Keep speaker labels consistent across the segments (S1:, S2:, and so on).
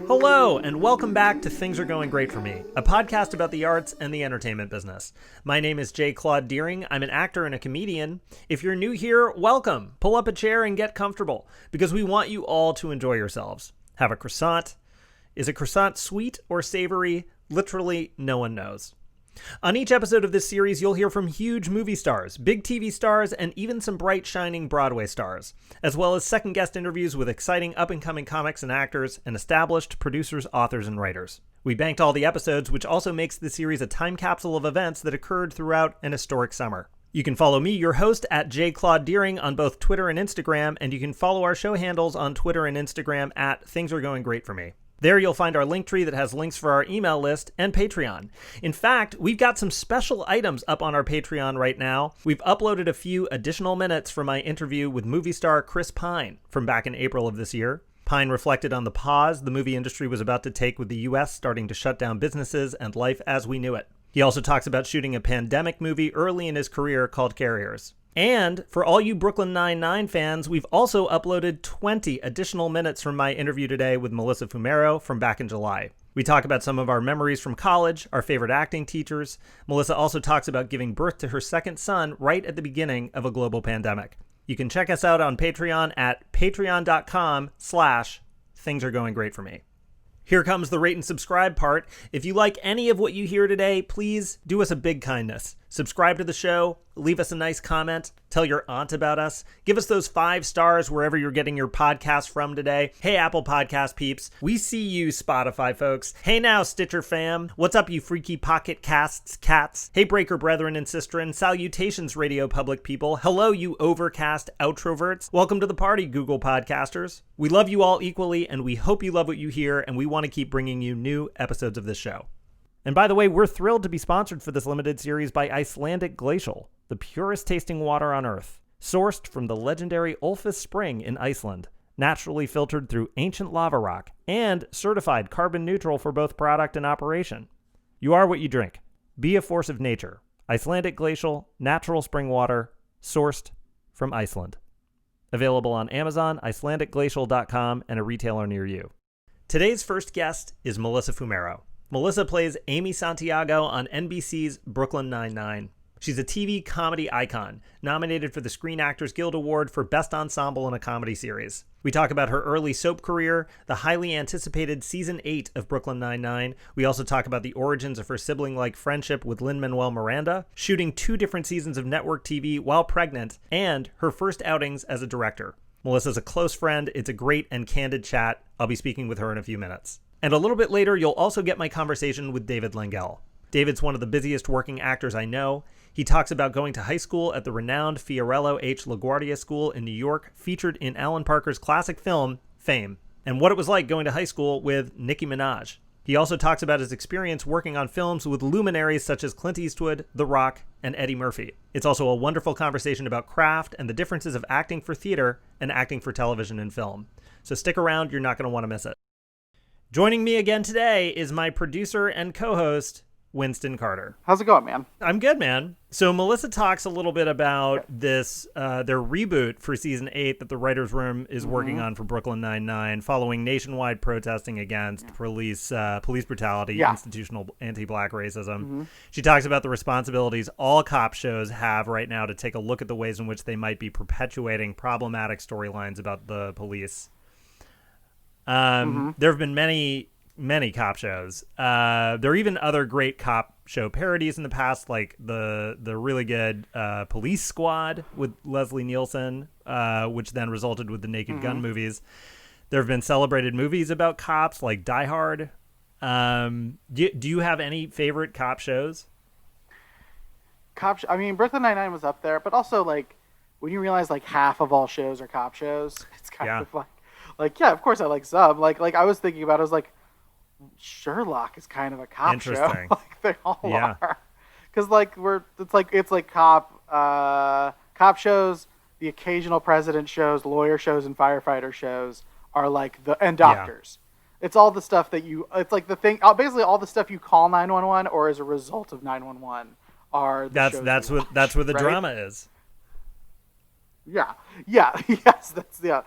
S1: Hello, and welcome back to Things Are Going Great For Me, a podcast about the arts and the entertainment business. My name is J. Claude Deering. I'm an actor and a comedian. If you're new here, welcome. Pull up a chair and get comfortable, because we want you all to enjoy yourselves. Have a croissant. Is a croissant sweet or savory? Literally, no one knows. On each episode of this series, you'll hear from huge movie stars, big TV stars, and even some bright, shining Broadway stars, as well as second guest interviews with exciting up-and-coming comics and actors, and established producers, authors, and writers. We banked all the episodes, which also makes the series a time capsule of events that occurred throughout an historic summer. You can follow me, your host, at J. Claude Deering on both Twitter and Instagram, and you can follow our show handles on Twitter and Instagram at Things Are Going Great For Me. There you'll find our link tree that has links for our email list and Patreon. In fact, we've got some special items up on our Patreon right now. We've uploaded a few additional minutes from my interview with movie star Chris Pine from back in April of this year. Pine reflected on the pause the movie industry was about to take with the U.S. starting to shut down businesses and life as we knew it. He also talks about shooting a pandemic movie early in his career called Carriers. And for all you Brooklyn Nine-Nine fans, we've also uploaded 20 additional minutes from my interview today with Melissa Fumero from back in July. We talk about some of our memories from college, our favorite acting teachers. Melissa also talks about giving birth to her second son right at the beginning of a global pandemic. You can check us out on Patreon at patreon.com/thingsaregoinggreatforme. Here comes the rate and subscribe part. If you like any of what you hear today, please do us a big kindness. Subscribe to the show, leave us a nice comment, tell your aunt about us, give us those 5 stars wherever you're getting your podcast from today. Hey, Apple Podcast peeps. We see you, Spotify folks. Hey now, Stitcher fam. What's up, you freaky pocket casts cats? Hey, Breaker brethren and sistren. Salutations, Radio Public people. Hello, you overcast outroverts. Welcome to the party, Google Podcasters. We love you all equally, and we hope you love what you hear, and we want to keep bringing you new episodes of this show. And by the way, we're thrilled to be sponsored for this limited series by Icelandic Glacial, the purest tasting water on Earth, sourced from the legendary Ulfus Spring in Iceland, naturally filtered through ancient lava rock, and certified carbon neutral for both product and operation. You are what you drink. Be a force of nature. Icelandic Glacial, natural spring water, sourced from Iceland. Available on Amazon, IcelandicGlacial.com, and a retailer near you. Today's first guest is Melissa Fumero. Melissa plays Amy Santiago on NBC's Brooklyn Nine-Nine. She's a TV comedy icon, nominated for the Screen Actors Guild Award for Best Ensemble in a Comedy Series. We talk about her early soap career, the highly anticipated Season 8 of Brooklyn Nine-Nine. We also talk about the origins of her sibling-like friendship with Lin-Manuel Miranda, shooting 2 different seasons of network TV while pregnant, and her first outings as a director. Melissa's a close friend. It's a great and candid chat. I'll be speaking with her in a few minutes. And a little bit later, you'll also get my conversation with David Lengel. David's one of the busiest working actors I know. He talks about going to high school at the renowned Fiorello H. LaGuardia School in New York, featured in Alan Parker's classic film, Fame, and what it was like going to high school with Nicki Minaj. He also talks about his experience working on films with luminaries such as Clint Eastwood, The Rock, and Eddie Murphy. It's also a wonderful conversation about craft and the differences of acting for theater and acting for television and film. So stick around, you're not going to want to miss it. Joining me again today is my producer and co-host, Winston Carter.
S2: How's it going, man?
S1: I'm good, man. So Melissa talks a little bit about this, their reboot for Season 8 that the writer's room is working on for Brooklyn Nine-Nine, following nationwide protesting against police brutality, institutional anti-black racism. She talks about the responsibilities all cop shows have right now to take a look at the ways in which they might be perpetuating problematic storylines about the police. There have been many cop shows. There are even other great cop show parodies in the past, like the really good Police Squad with Leslie Nielsen, which then resulted with the Naked Gun movies. There have been celebrated movies about cops, like Die Hard. Do you have any favorite cop shows?
S2: I mean, Brooklyn Nine-Nine was up there, but also, like, when you realize, like, half of all shows are cop shows, it's kind of like, yeah, of course I like some. Like I was thinking about it, I was like, Sherlock is kind of a cop show. Like, they all are. Because, like, it's like cop shows, the occasional president shows, lawyer shows, and firefighter shows are like and doctors. It's all the stuff that it's like the thing, basically all the stuff you call 911 or as a result of 911 are the shows
S1: that's where the drama is.
S2: Yeah, yeah, yes, that's what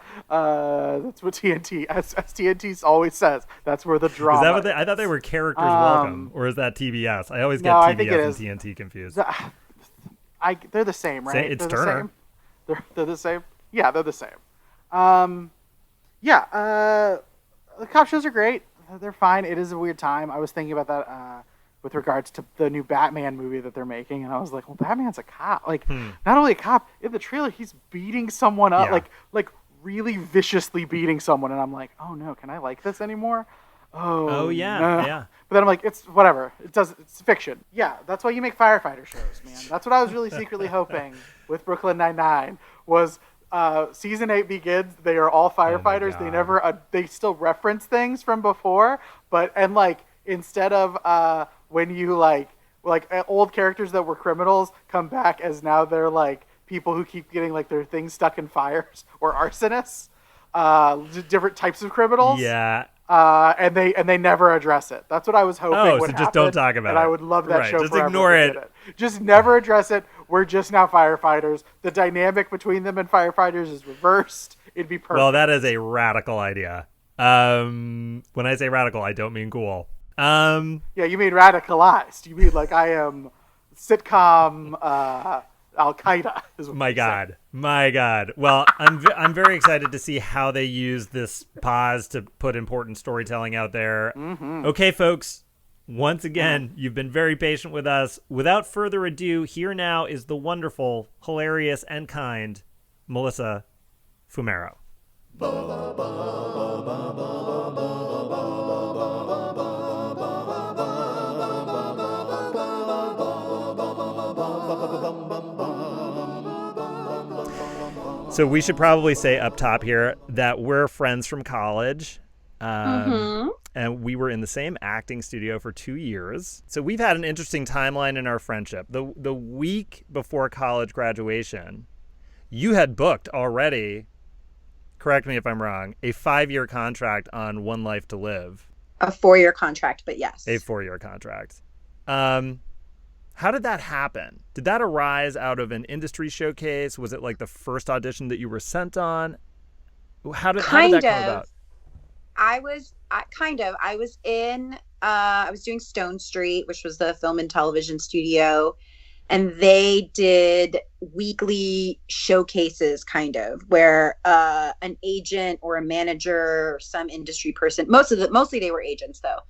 S2: TNT, as TNT always says. That's where the drama
S1: Is that what I thought they were Characters Welcome, or is that TBS? I always get
S2: No, I think it
S1: TBS and
S2: is.
S1: TNT confused.
S2: They're the same, right?
S1: It's
S2: they're
S1: Turner.
S2: The same. They're the same. Yeah, they're the same. Um, yeah, the cop shows are great. They're fine. It is a weird time. I was thinking about that with regards to the new Batman movie that they're making, and I was like, well, Batman's a cop. Like, not only a cop, in the trailer, he's beating someone up, like really viciously beating someone, and I'm like, oh no, can I like this anymore? Oh
S1: yeah,
S2: no.
S1: yeah.
S2: But then I'm like, it's whatever. It's fiction. Yeah, that's why you make firefighter shows, man. That's what I was really secretly hoping with Brooklyn Nine-Nine was season 8 begins. They are all firefighters. They still reference things from before, and like instead of when you like old characters that were criminals come back as now they're like people who keep getting like their things stuck in fires or arsonists, different types of criminals.
S1: Yeah.
S2: And they never address it. That's what I was hoping would
S1: so just
S2: happen,
S1: don't talk about
S2: and
S1: it.
S2: I would love that show
S1: Just
S2: forever
S1: ignore
S2: if they
S1: it.
S2: did it. Just never address it. We're just now firefighters. The dynamic between them and firefighters is reversed. It'd be perfect.
S1: Well, that is a radical idea. When I say radical, I don't mean cool.
S2: Yeah, you mean radicalized. You mean like I am sitcom Al Qaeda.
S1: My God. Well, I'm very excited to see how they use this pause to put important storytelling out there.
S2: Mm-hmm.
S1: Okay, folks. Once again, you've been very patient with us. Without further ado, here now is the wonderful, hilarious, and kind Melissa Fumero. So we should probably say up top here that we're friends from college. And we were in the same acting studio for 2 years. So we've had an interesting timeline in our friendship. The week before college graduation, you had booked already, correct me if I'm wrong, a 5-year contract on One Life to Live.
S3: A 4-year contract, but yes.
S1: A 4-year contract. How did that happen? Did that arise out of an industry showcase? Was it like the first audition that you were sent on? How did that come about?
S3: I was doing Stone Street, which was the film and television studio, and they did weekly showcases kind of where an agent or a manager or some industry person, mostly they were agents though,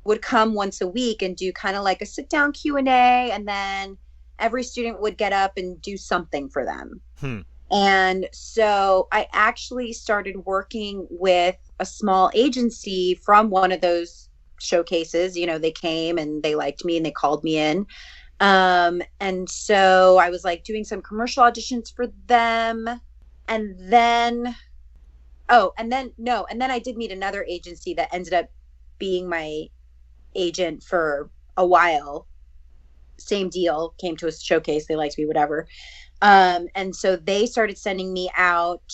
S3: would come once a week and do kind of like a sit down Q&A, and then every student would get up and do something for them. And so I actually started working with a small agency from one of those showcases. You know, they came and they liked me and they called me in. And so I was like doing some commercial auditions for them. And then I did meet another agency that ended up being my agent for a while. Same deal, came to a showcase, they liked me, whatever. And so they started sending me out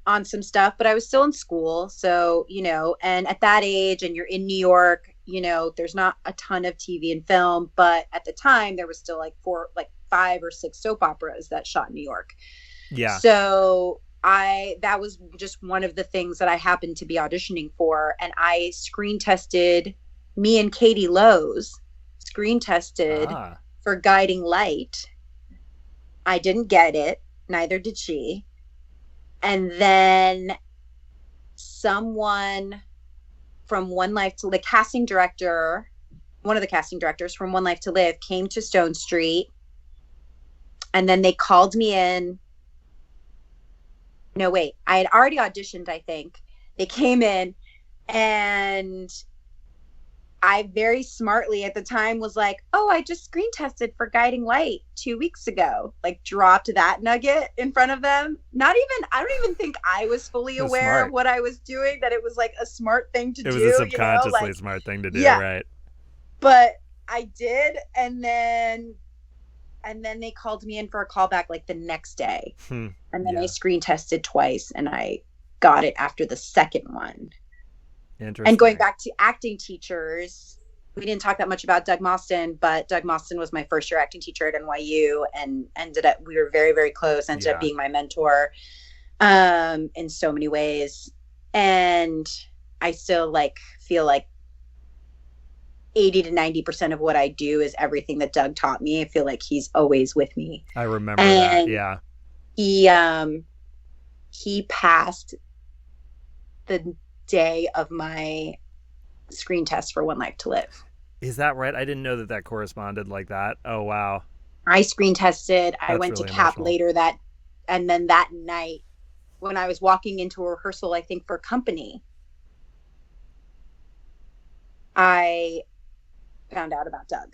S3: on some stuff, but I was still in school. So, you know, and at that age, and you're in New York, you know, there's not a ton of TV and film, but at the time there was still like 5 or 6 soap operas that shot in New York.
S1: Yeah.
S3: So that was just one of the things that I happened to be auditioning for. And I screen tested, me and Katie Lowe's screen tested for Guiding Light. I didn't get it. Neither did she. And then someone from One Life to the casting director, one of the casting directors from One Life to Live came to Stone Street. And then they called me in. No, wait. I had already auditioned, I think. They came in and I very smartly at the time was like, oh, I just screen tested for Guiding Light 2 weeks ago. Like dropped that nugget in front of them. I don't even think I was fully aware of what I was doing, that it was like a smart thing to do.
S1: It was a subconsciously smart thing to do, right?
S3: But I did, and then they called me in for a callback like the next day. And then I screen tested twice and I got it after the second one.
S1: Interesting.
S3: And going back to acting teachers, we didn't talk that much about Doug Mawston, but Doug Mawston was my first year acting teacher at NYU, and we were very, very close, ended up being my mentor in so many ways. And I still like feel like 80 to 90% of what I do is everything that Doug taught me. I feel like he's always with me.
S1: I remember that. Yeah.
S3: He passed the day of my screen test for One Life to Live.
S1: Is that right? I didn't know that corresponded like that. Oh, wow.
S3: I screen tested. I went
S1: really
S3: to CAP
S1: emotional.
S3: later and then that night when I was walking into a rehearsal, I think for company, I found out about Doug.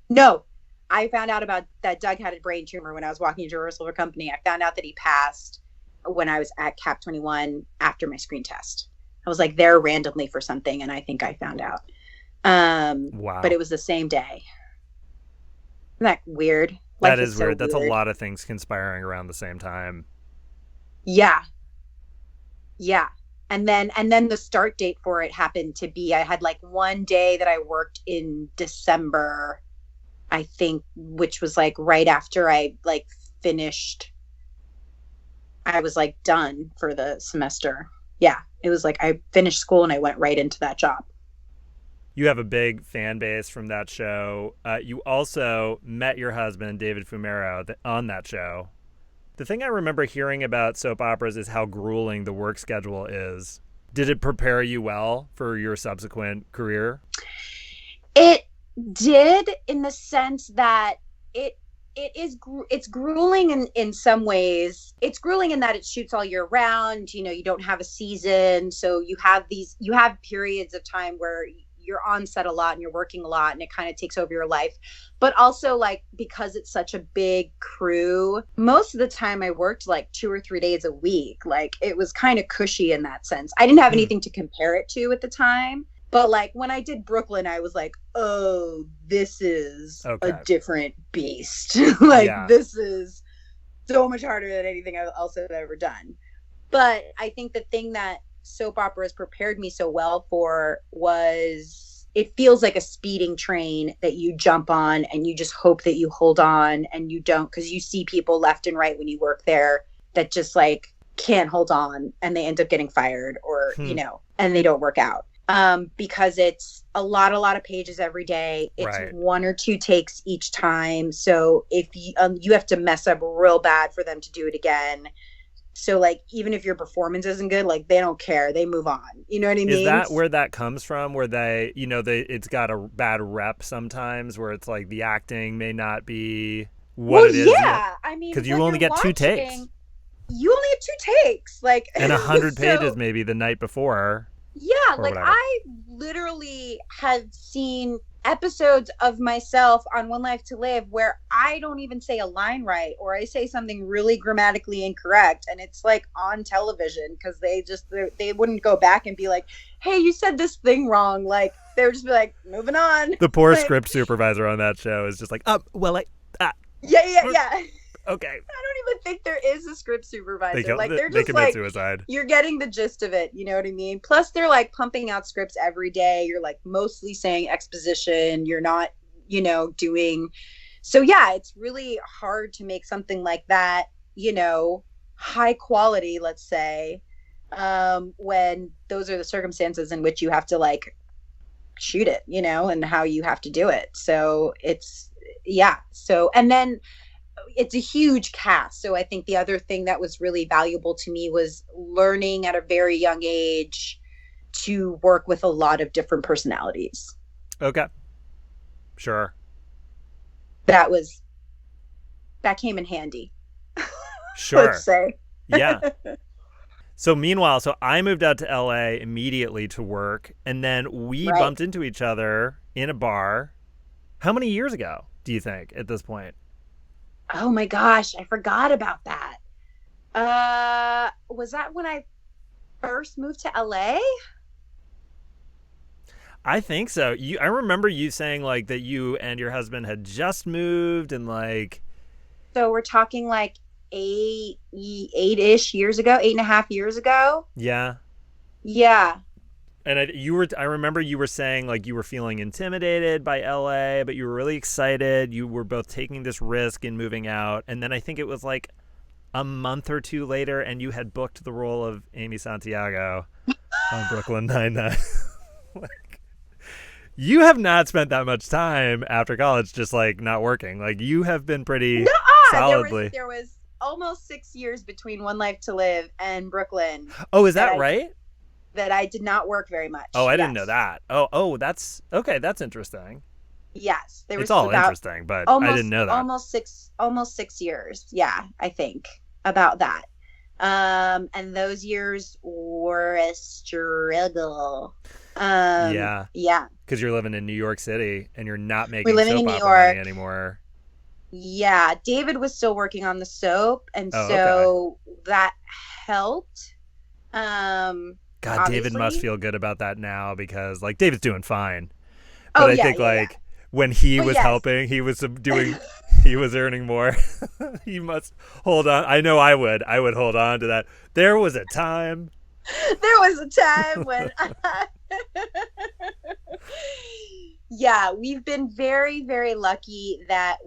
S3: No, I found out about that Doug had a brain tumor when I was walking into a rehearsal for company. I found out that he passed when I was at CAP 21 after my screen test. I was like there randomly for something, and I think I found out.
S1: Wow.
S3: But it was the same day. Isn't that weird?
S1: That is weird. That's a lot of things conspiring around the same time.
S3: Yeah. Yeah. And then the start date for it happened to be, I had like one day that I worked in December, I think, which was like right after I like finished. I was like done for the semester. Yeah. It was like I finished school and I went right into that job.
S1: You have a big fan base from that show. You also met your husband, David Fumero, on that show. The thing I remember hearing about soap operas is how grueling the work schedule is. Did it prepare you well for your subsequent career?
S3: It did, in the sense that it's grueling in some ways. It's grueling in that it shoots all year round. You know, you don't have a season, so you have periods of time where you're on set a lot and you're working a lot, and it kind of takes over your life. But also, like, because it's such a big crew, most of the time I worked like 2 or 3 days a week. Like, it was kind of cushy in that sense. I didn't have anything to compare it to at the time. But like when I did Brooklyn, I was like, oh, this is a different beast. This is so much harder than anything else I've ever done. But I think the thing that soap operas prepared me so well for was, it feels like a speeding train that you jump on and you just hope that you hold on, and you don't, because you see people left and right when you work there that just like can't hold on, and they end up getting fired, or you know, and they don't work out. Because it's a lot of pages every day. It's 1 or 2 takes each time. So if you have to mess up real bad for them to do it again. So like, even if your performance isn't good, like they don't care. They move on. You know what I mean?
S1: Is that where that comes from? Where it's got a bad rep sometimes, where it's like the acting may not be what it is.
S3: Yeah. I mean,
S1: because you only get 2 takes.
S3: You only have 2 takes. Like,
S1: and 100 pages maybe the night before.
S3: Yeah, like whatever. I literally have seen episodes of myself on One Life to Live where I don't even say a line right, or I say something really grammatically incorrect, and it's like on television because they wouldn't go back and be like, hey, you said this thing wrong. Like, they would just be like, moving on.
S1: The poor script supervisor on that show is just like,
S3: yeah.
S1: Okay.
S3: I don't even think there is a script supervisor. They're just
S1: they commit
S3: like,
S1: suicide.
S3: You're getting the gist of it. You know what I mean? Plus, they're like pumping out scripts every day. You're like mostly saying exposition. You're not, doing. So yeah, it's really hard to make something like that, high quality, let's say, when those are the circumstances in which you have to like shoot it, and how you have to do it. So and then it's a huge cast. So I think the other thing that was really valuable to me was learning at a very young age to work with a lot of different personalities.
S1: Okay. Sure.
S3: That came in handy.
S1: Sure.
S3: Let's say.
S1: Yeah. So meanwhile, I moved out to LA immediately to work, and then we bumped into each other in a bar. How many years ago, do you think, at this point?
S3: Oh my gosh, I forgot about that. Was that when I first moved to LA?
S1: I think so. I remember you saying like that you and your husband had just moved, and like.
S3: So we're talking like 8-ish years ago, 8.5 years ago.
S1: Yeah.
S3: Yeah.
S1: And I remember you were saying like you were feeling intimidated by LA, but you were really excited. You were both taking this risk in moving out. And then I think it was like a month or two later and you had booked the role of Amy Santiago on Brooklyn Nine-Nine. Like, you have not spent that much time after college just like not working. Like you have been pretty solidly.
S3: There was almost 6 years between One Life to Live and Brooklyn.
S1: Oh, is that right?
S3: That I did not work very much.
S1: Oh, I didn't know that. Oh, that's okay. That's interesting.
S3: Yes,
S1: it's all interesting, but I didn't know that.
S3: Almost 6 years. Yeah, I think about that. And those years were a struggle.
S1: Yeah. Because you're living in New York City and you're not making soap opera money anymore.
S3: Yeah, David was still working on the soap, and that helped.
S1: God,
S3: obviously.
S1: David must feel good about that now because like David's doing fine. But I think when he was helping, he was doing, he was earning more. He must hold on. I know I would hold on to that. There was a time when yeah, we've been very, very lucky that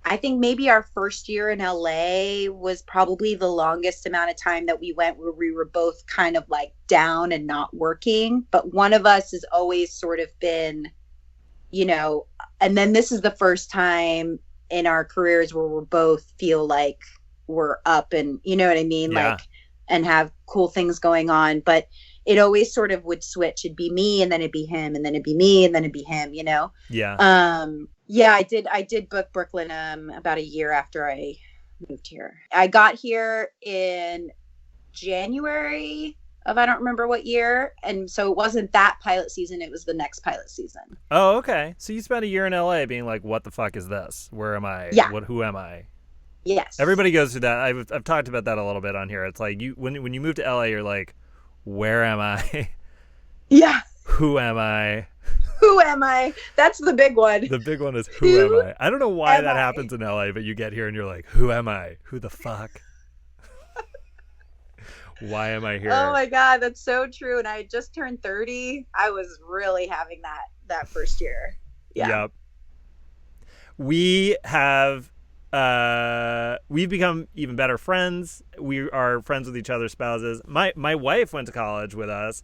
S1: I think maybe our first year in LA was probably the longest amount of time that we went where we were both kind of like down and not working. But one of us has always sort of been, and then this is the first time in our careers where we both feel like we're up and, you know what I mean? Yeah.
S3: Like, and have cool things going on. But it always sort of would switch. It'd be me and then it'd be him and then it'd be me and then it'd be him,
S1: Yeah.
S3: Yeah, I did book Brooklyn about a year after I moved here. I got here in January of I don't remember what year, and so it wasn't that pilot season, it was the next pilot season.
S1: Oh, okay. So you spent a year in LA being like, what the fuck is this? Where am I?
S3: Yeah.
S1: Who am I?
S3: Yes.
S1: Everybody goes through that. I've talked about that a little bit on here. It's like when you move to LA, you're like, where am I?
S3: Yeah.
S1: Who am I?
S3: Who am I? That's the big one.
S1: The big one is who am I? I don't know why that happens in LA, but you get here and you're like, who am I? Who the fuck? Why am I here?
S3: Oh my God, that's so true. And I just turned 30. I was really having that first year. Yeah.
S1: Yep. We have we've become even better friends. We are friends with each other's spouses. My wife went to college with us.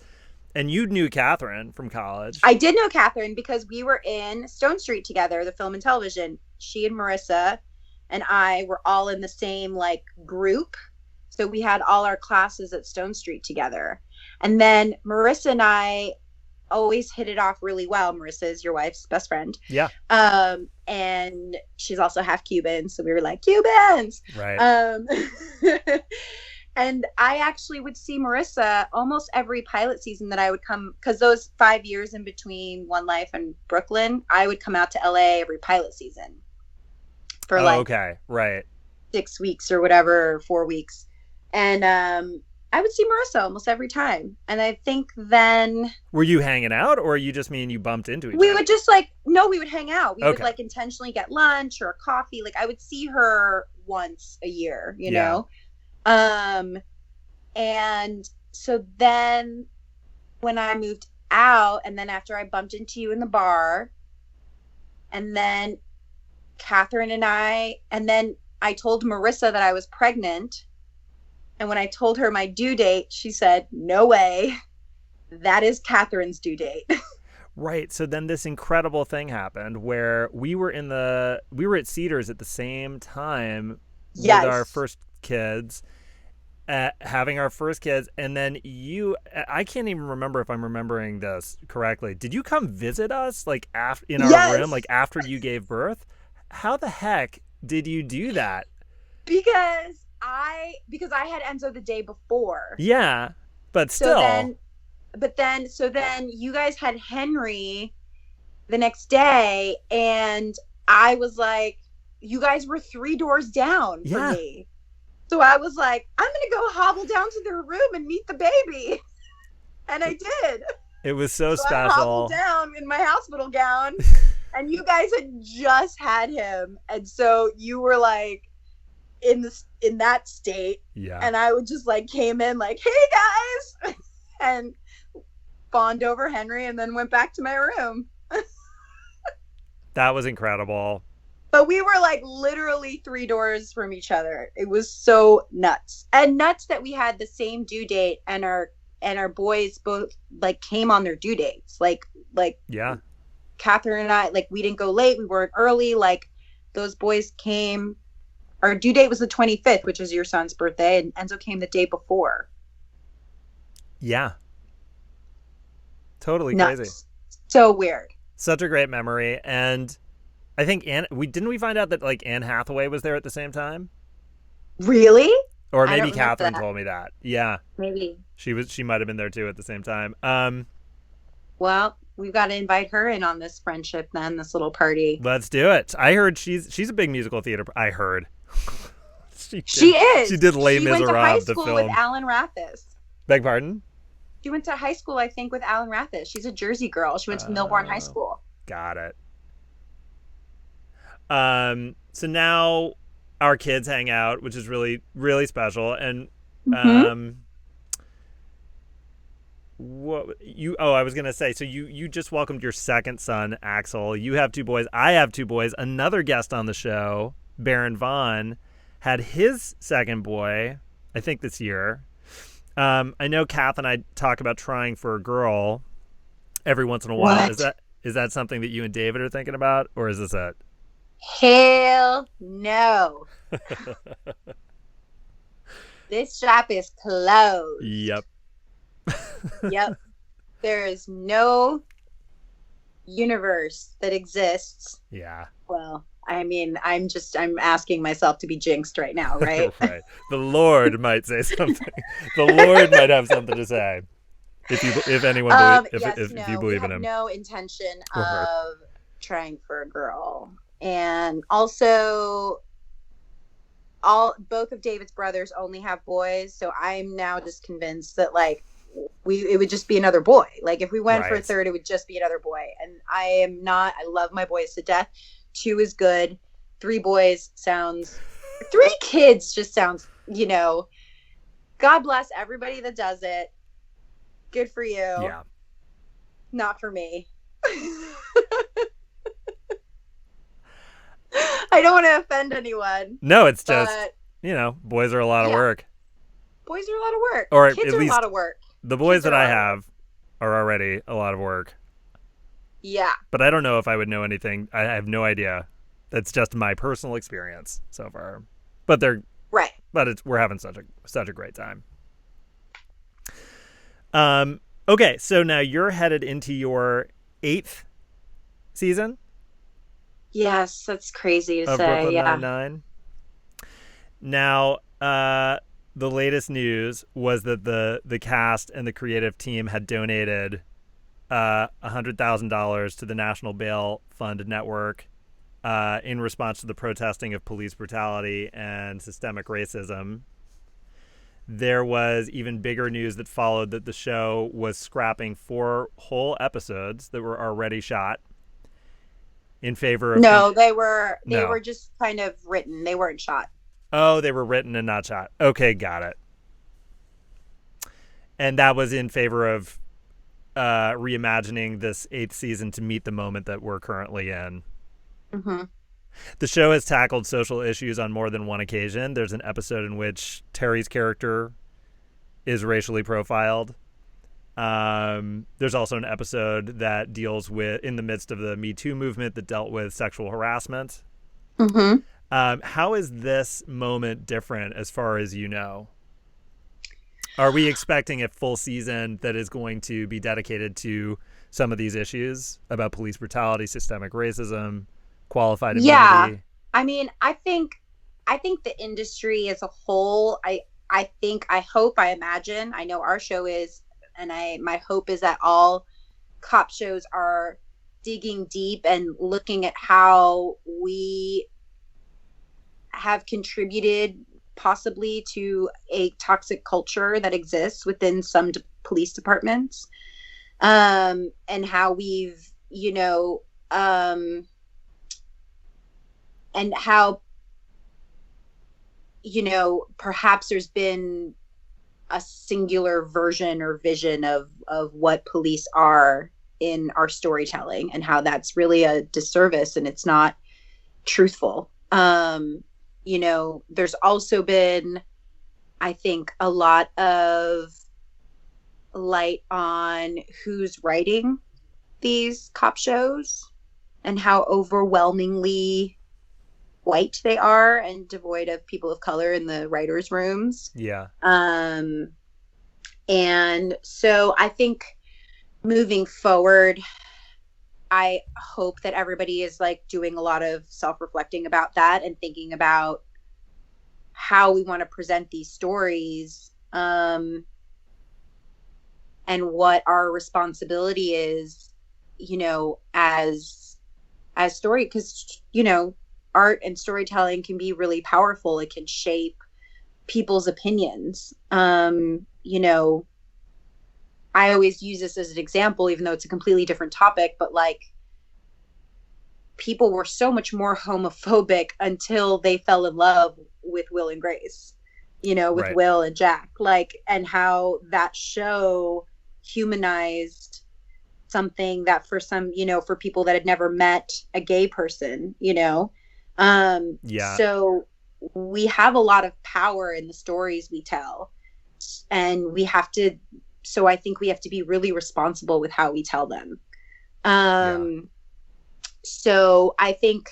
S1: And you knew Catherine from college.
S3: I did know Catherine because we were in Stone Street together, the film and television. She and Marissa and I were all in the same like group. So we had all our classes at Stone Street together. And then Marissa and I always hit it off really well. Marissa is your wife's best friend.
S1: Yeah.
S3: And she's also half Cuban. So we were like, Cubans.
S1: Right.
S3: And I actually would see Marissa almost every pilot season that I would come, because those 5 years in between One Life and Brooklyn, I would come out to LA every pilot season for
S1: okay, right,
S3: 6 weeks or whatever, or 4 weeks. And I would see Marissa almost every time. And I think then...
S1: Were you hanging out, or you just mean you bumped into each other?
S3: We would just we would hang out. We would intentionally get lunch or coffee. Like I would see her once a year, you know? And so then when I moved out, and then after I bumped into you in the bar, and then Catherine and then I told Marissa that I was pregnant. And when I told her my due date, she said, no way. That is Catherine's due date.
S1: Right. So then this incredible thing happened where we were at Cedars at the same time with our first kids. Having our first kids, and then I can't even remember if I'm remembering this correctly. Did you come visit us like in our room, like after you gave birth? How the heck did you do that? Because
S3: I had Enzo the day before.
S1: Yeah, but still.
S3: So then you guys had Henry the next day, and I was like, you guys were 3 doors down from me. So I was like, I'm going to go hobble down to their room and meet the baby. And I did.
S1: It was so special.
S3: I hobbled down in my hospital gown, and you guys had just had him. And so you were like in that state.
S1: Yeah.
S3: And I would just like came in like, hey guys, and fawned over Henry and then went back to my room.
S1: That was incredible.
S3: But we were like literally 3 doors from each other. It was so nuts. And nuts that we had the same due date, and our boys both like came on their due dates. Like
S1: yeah.
S3: Catherine and I, like, we didn't go late, we weren't early. Like, those boys came. Our due date was the 25th, which is your son's birthday, and Enzo came the day before.
S1: Yeah. Totally
S3: Nuts.
S1: Crazy.
S3: So weird.
S1: Such a great memory. And I think we find out that like Anne Hathaway was there at the same time?
S3: Really?
S1: Or maybe Catherine told me that. Yeah.
S3: Maybe.
S1: She might have been there too at the same time.
S3: Well, we've got to invite her in on this friendship then, this little party.
S1: Let's do it. I heard she's a big musical theater. I heard.
S3: She is.
S1: She did Les Miserables, the film. She went to high
S3: school with Alan Rathis.
S1: Beg pardon?
S3: She went to high school, I think, with Alan Rathis. She's a Jersey girl. She went to Milbourne High School.
S1: Got it. So now our kids hang out, which is really, really special. And I was gonna say, so you just welcomed your second son, Axel. You have 2 boys. I have 2 boys. Another guest on the show, Baron Vaughn, had his second boy, I think this year. I know Kath and I talk about trying for a girl every once in a while.
S3: What?
S1: Is that something that you and David are thinking about, or is this it?
S3: Hell no. This shop is closed.
S1: Yep.
S3: Yep. There is no universe that exists.
S1: Yeah.
S3: Well, I mean, I'm asking myself to be jinxed right now, right?
S1: Right. The Lord might say something. The Lord might have something to say. If you believe in him.
S3: No intention of trying for a girl. And also both of David's brothers only have boys, so I'm now just convinced that like it would just be another boy. Like if we went for a third, it would just be another boy. And I love my boys to death. 2 is good. 3 boys sounds 3 kids just sounds, God bless everybody that does it. Good for you.
S1: Yeah.
S3: Not for me. I don't want to offend anyone.
S1: No, it's just, boys are a lot of work.
S3: Boys are a lot of work.
S1: Or
S3: kids
S1: at
S3: are
S1: least
S3: a lot of work.
S1: The boys that I have are already a lot of work.
S3: Yeah.
S1: But I don't know if I would know anything. I have no idea. That's just my personal experience so far. But they're
S3: right.
S1: But we're having such a great time. Okay, so now you're headed into your 8th season.
S3: Yes, that's crazy to
S1: of
S3: say.
S1: Brooklyn
S3: Yeah.
S1: Nine-Nine. Now, the latest news was that the cast and the creative team had donated $100,000 to the National Bail Fund Network in response to the protesting of police brutality and systemic racism. There was even bigger news that followed that the show was scrapping 4 whole episodes that were already shot in favor of...
S3: No, they were just kind of written. They weren't shot.
S1: Oh, they were written and not shot. Okay, got it. And that was in favor of reimagining this 8th season to meet the moment that we're currently in.
S3: Mm-hmm.
S1: The show has tackled social issues on more than one occasion. There's an episode in which Terry's character is racially profiled. There's also an episode that deals with, in the midst of the Me Too movement, that dealt with sexual harassment.
S3: Mm-hmm.
S1: How is this moment different as far as you know? Are we expecting a full season that is going to be dedicated to some of these issues about police brutality, systemic racism, qualified immunity?
S3: Yeah. I mean, I think the industry as a whole, I imagine, I know our show is, and my hope is that all cop shows are digging deep and looking at how we have contributed possibly to a toxic culture that exists within some police departments, and how we've, and how, perhaps there's been a singular version or vision of what police are in our storytelling, and how that's really a disservice and it's not truthful. You know, there's also been, I think, a lot of light on who's writing these cop shows and how overwhelmingly white they are and devoid of people of color in the writers' rooms.
S1: Yeah.
S3: And so I think moving forward, I hope that everybody is like doing a lot of self-reflecting about that and thinking about how we want to present these stories, and what our responsibility is, you know, as story, because, you know, art and storytelling can be really powerful. It can shape people's opinions. You know, I always use this as an example, even though it's a completely different topic, but like, people were so much more homophobic until they fell in love with Will and Grace, you know, with
S1: Right.
S3: Will and Jack, like, and how that show humanized something that for some, you know, for people that had never met a gay person, you know.
S1: Yeah.
S3: So we have a lot of power in the stories we tell, and we have to, so I think we have to be really responsible with how we tell them. So I think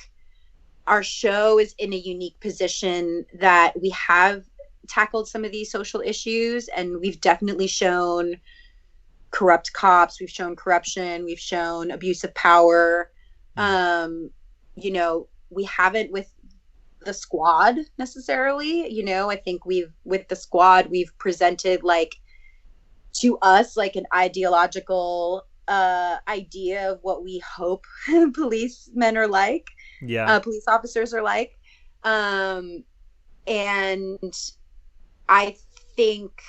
S3: our show is in a unique position that we have tackled some of these social issues, and we've definitely shown corrupt cops, we've shown corruption, we've shown abuse of power. You know, we haven't with the Squad necessarily, you know. I think with the Squad, we've presented, like, to us, like, an ideological idea of what we hope policemen are like, police officers are like. And I think,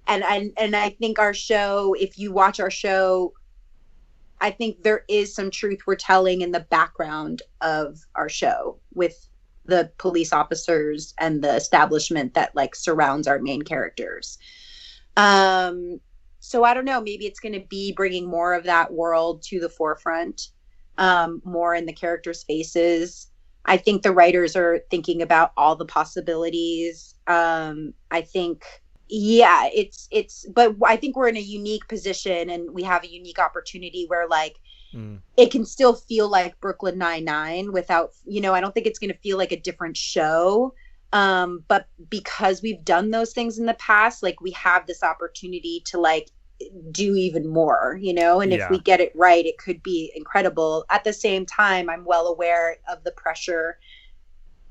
S3: and I think our show, if you watch our show, I think there is some truth we're telling in the background of our show with the police officers and the establishment that, like, surrounds our main characters. So I don't know, maybe it's going to be bringing more of that world to the forefront, more in the characters' faces. I think the writers are thinking about all the possibilities. I think, yeah, but I think we're in a unique position, and we have a unique opportunity where, like, it can still feel like Brooklyn Nine-Nine without, you know, I don't think it's going to feel like a different show. But because we've done those things in the past, like, we have this opportunity to, like, do even more, you know, and if we get it right, it could be incredible. At the same time, I'm well aware of the pressure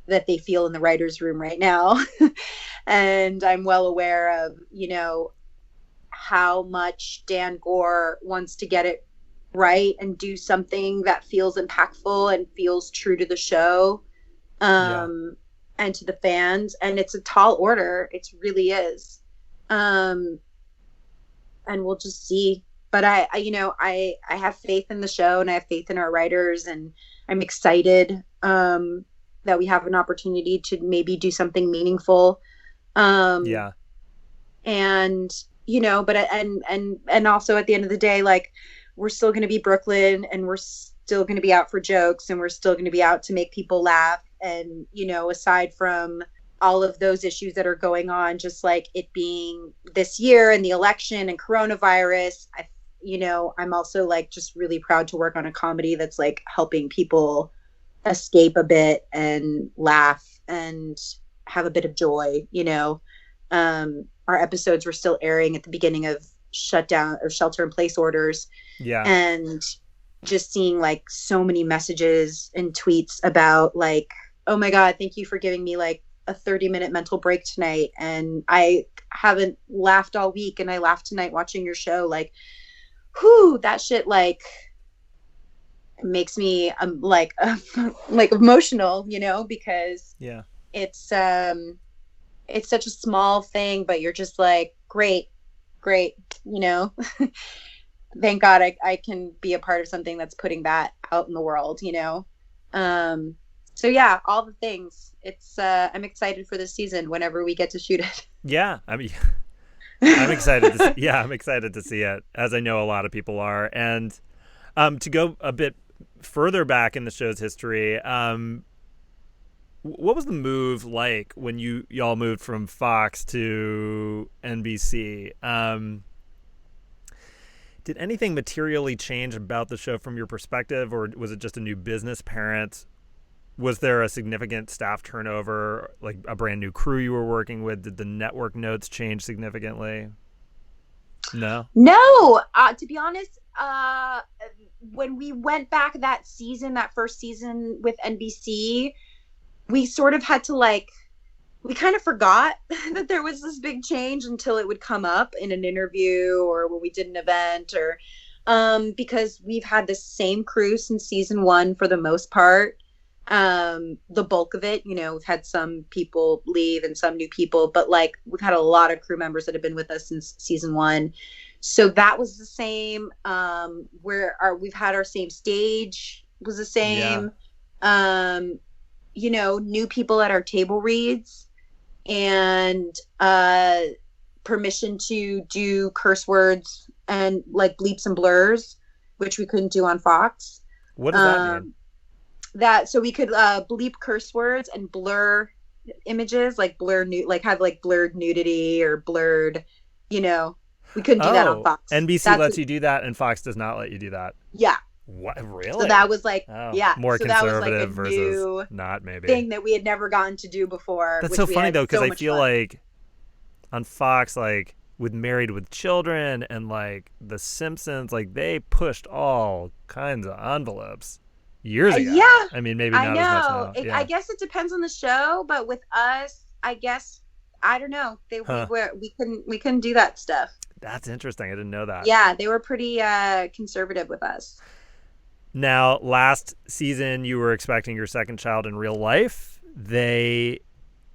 S3: that they feel in the writer's room right now. And I'm well aware of, you know, how much Dan Gore wants to get it right and do something that feels impactful and feels true to the show. And to the fans, and it's a tall order. It really is. And we'll just see. But I you know, I have faith in the show, and I have faith in our writers, and I'm excited that we have an opportunity to maybe do something meaningful. And, you know, but and also at the end of the day, like, we're still going to be Brooklyn, and we're still going to be out for jokes, and we're still going to be out to make people laugh. And, you know, aside from all of those issues that are going on, just like it being this year and the election and coronavirus, you know, I'm also, like, just really proud to work on a comedy that's, like, helping people escape a bit and laugh and have a bit of joy, you know. Our episodes were still airing at the beginning of shutdown or shelter in place orders. And just seeing, like, so many messages and tweets about, like, oh my God, thank you for giving me, like, a 30-minute mental break tonight. And I haven't laughed all week, and I laughed tonight watching your show. Like, whew, that shit, like, makes me like emotional, you know, because it's such a small thing, but you're just like, great, you know. Thank God I can be a part of something that's putting that out in the world, you know. So yeah, all the things. It's I'm excited for this season whenever we get to shoot it.
S1: Yeah, I mean, I'm excited to see, I'm excited to see it, as I know a lot of people are. And to go a bit further back in the show's history, what was the move like when y'all moved from Fox to NBC? Did anything materially change about the show from your perspective, or was it just a new business parent? Was there a significant staff turnover, like a brand new crew you were working with? Did the network notes change significantly? No?
S3: No, to be honest, when we went back that first season with NBC, we sort of had to we kind of forgot that there was this big change until it would come up in an interview or when we did an event, or because we've had the same crew since season 1 for the most part. The bulk of it, we've had some people leave and some new people, but we've had a lot of crew members that have been with us since season 1. So that was the same. We've had our same stage was the same. Yeah. New people at our table reads, and permission to do curse words and bleeps and blurs, which we couldn't do on Fox.
S1: What does that mean?
S3: So we could bleep curse words and blur images, have blurred nudity or blurred, we couldn't do that on Fox.
S1: NBC lets you do that and Fox does not let you do that.
S3: Yeah.
S1: What, really?
S3: So that was
S1: more
S3: so
S1: conservative
S3: that was
S1: versus
S3: new
S1: not, maybe
S3: thing that we had never gotten to do before.
S1: That's so funny though, because I feel like on Fox, with Married with Children and The Simpsons, they pushed all kinds of envelopes years ago.
S3: Yeah,
S1: I mean, maybe not as much now. Yeah.
S3: I guess it depends on the show, but with us, I guess, I don't know. We couldn't do that stuff.
S1: That's interesting. I didn't know that.
S3: Yeah, they were pretty conservative with us.
S1: Now, last season, you were expecting your second child in real life. They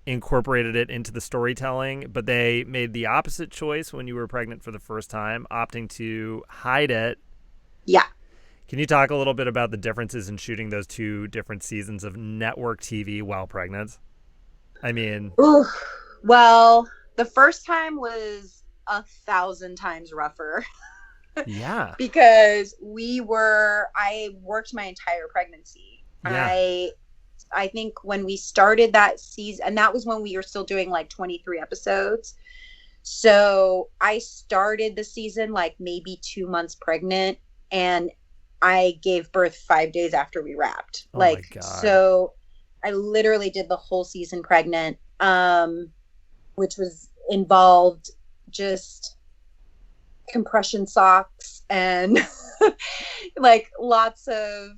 S1: incorporated it into the storytelling, but they made the opposite choice when you were pregnant for the first time, opting to hide it.
S3: Yeah.
S1: Can you talk a little bit about the differences in shooting those 2 different seasons of network TV while pregnant? I mean...
S3: Ooh, well, the first time was 1,000 times rougher.
S1: Yeah.
S3: Because I worked my entire pregnancy. Yeah. I think when we started that season, and that was when we were still doing 23 episodes. So I started the season maybe 2 months pregnant, and I gave birth 5 days after we wrapped.
S1: Oh my God.
S3: So I literally did the whole season pregnant, which involved just compression socks and lots of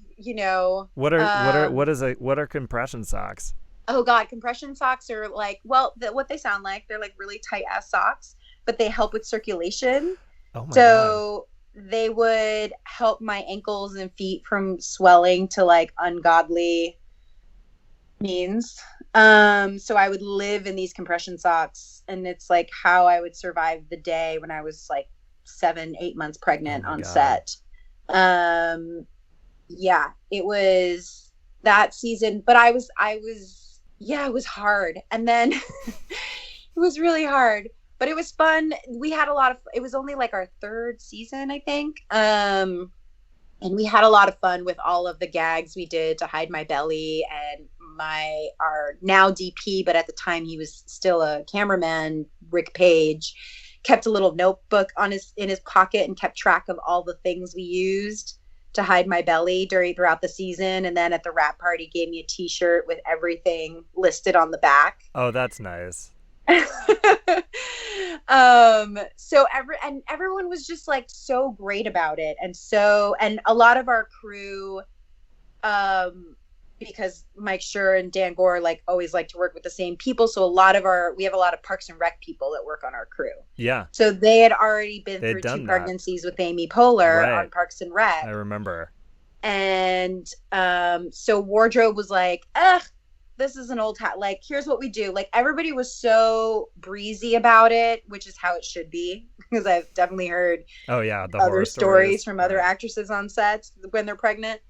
S1: what are compression socks?
S3: Oh God, compression socks are what they sound like. They're really tight ass socks, but they help with circulation.
S1: Oh my
S3: God. They would help my ankles and feet from swelling to ungodly means. So I would live in these compression socks, and it's how I would survive the day when I was 7-8 months pregnant on set. Yeah, it was that season, but it was hard. And then it was really hard, but it was fun. We had it was only our 3rd season, I think. And we had a lot of fun with all of the gags we did to hide my belly, and our now DP, but at the time he was still a cameraman, Rick Page, kept a little notebook in his pocket and kept track of all the things we used to hide my belly throughout the season. And then at the wrap party gave me a t-shirt with everything listed on the back.
S1: Oh, that's nice.
S3: So everyone was just so great about it. And a lot of our crew, because Mike Schur and Dan Gore always like to work with the same people. So we have a lot of Parks and Rec people that work on our crew.
S1: Yeah.
S3: So they had already been through 2 pregnancies with Amy Poehler on Parks and Rec.
S1: I remember.
S3: And so wardrobe was this is an old hat. Here's what we do. Everybody was so breezy about it, which is how it should be, because I've definitely heard
S1: the
S3: other stories from other actresses on sets when they're pregnant.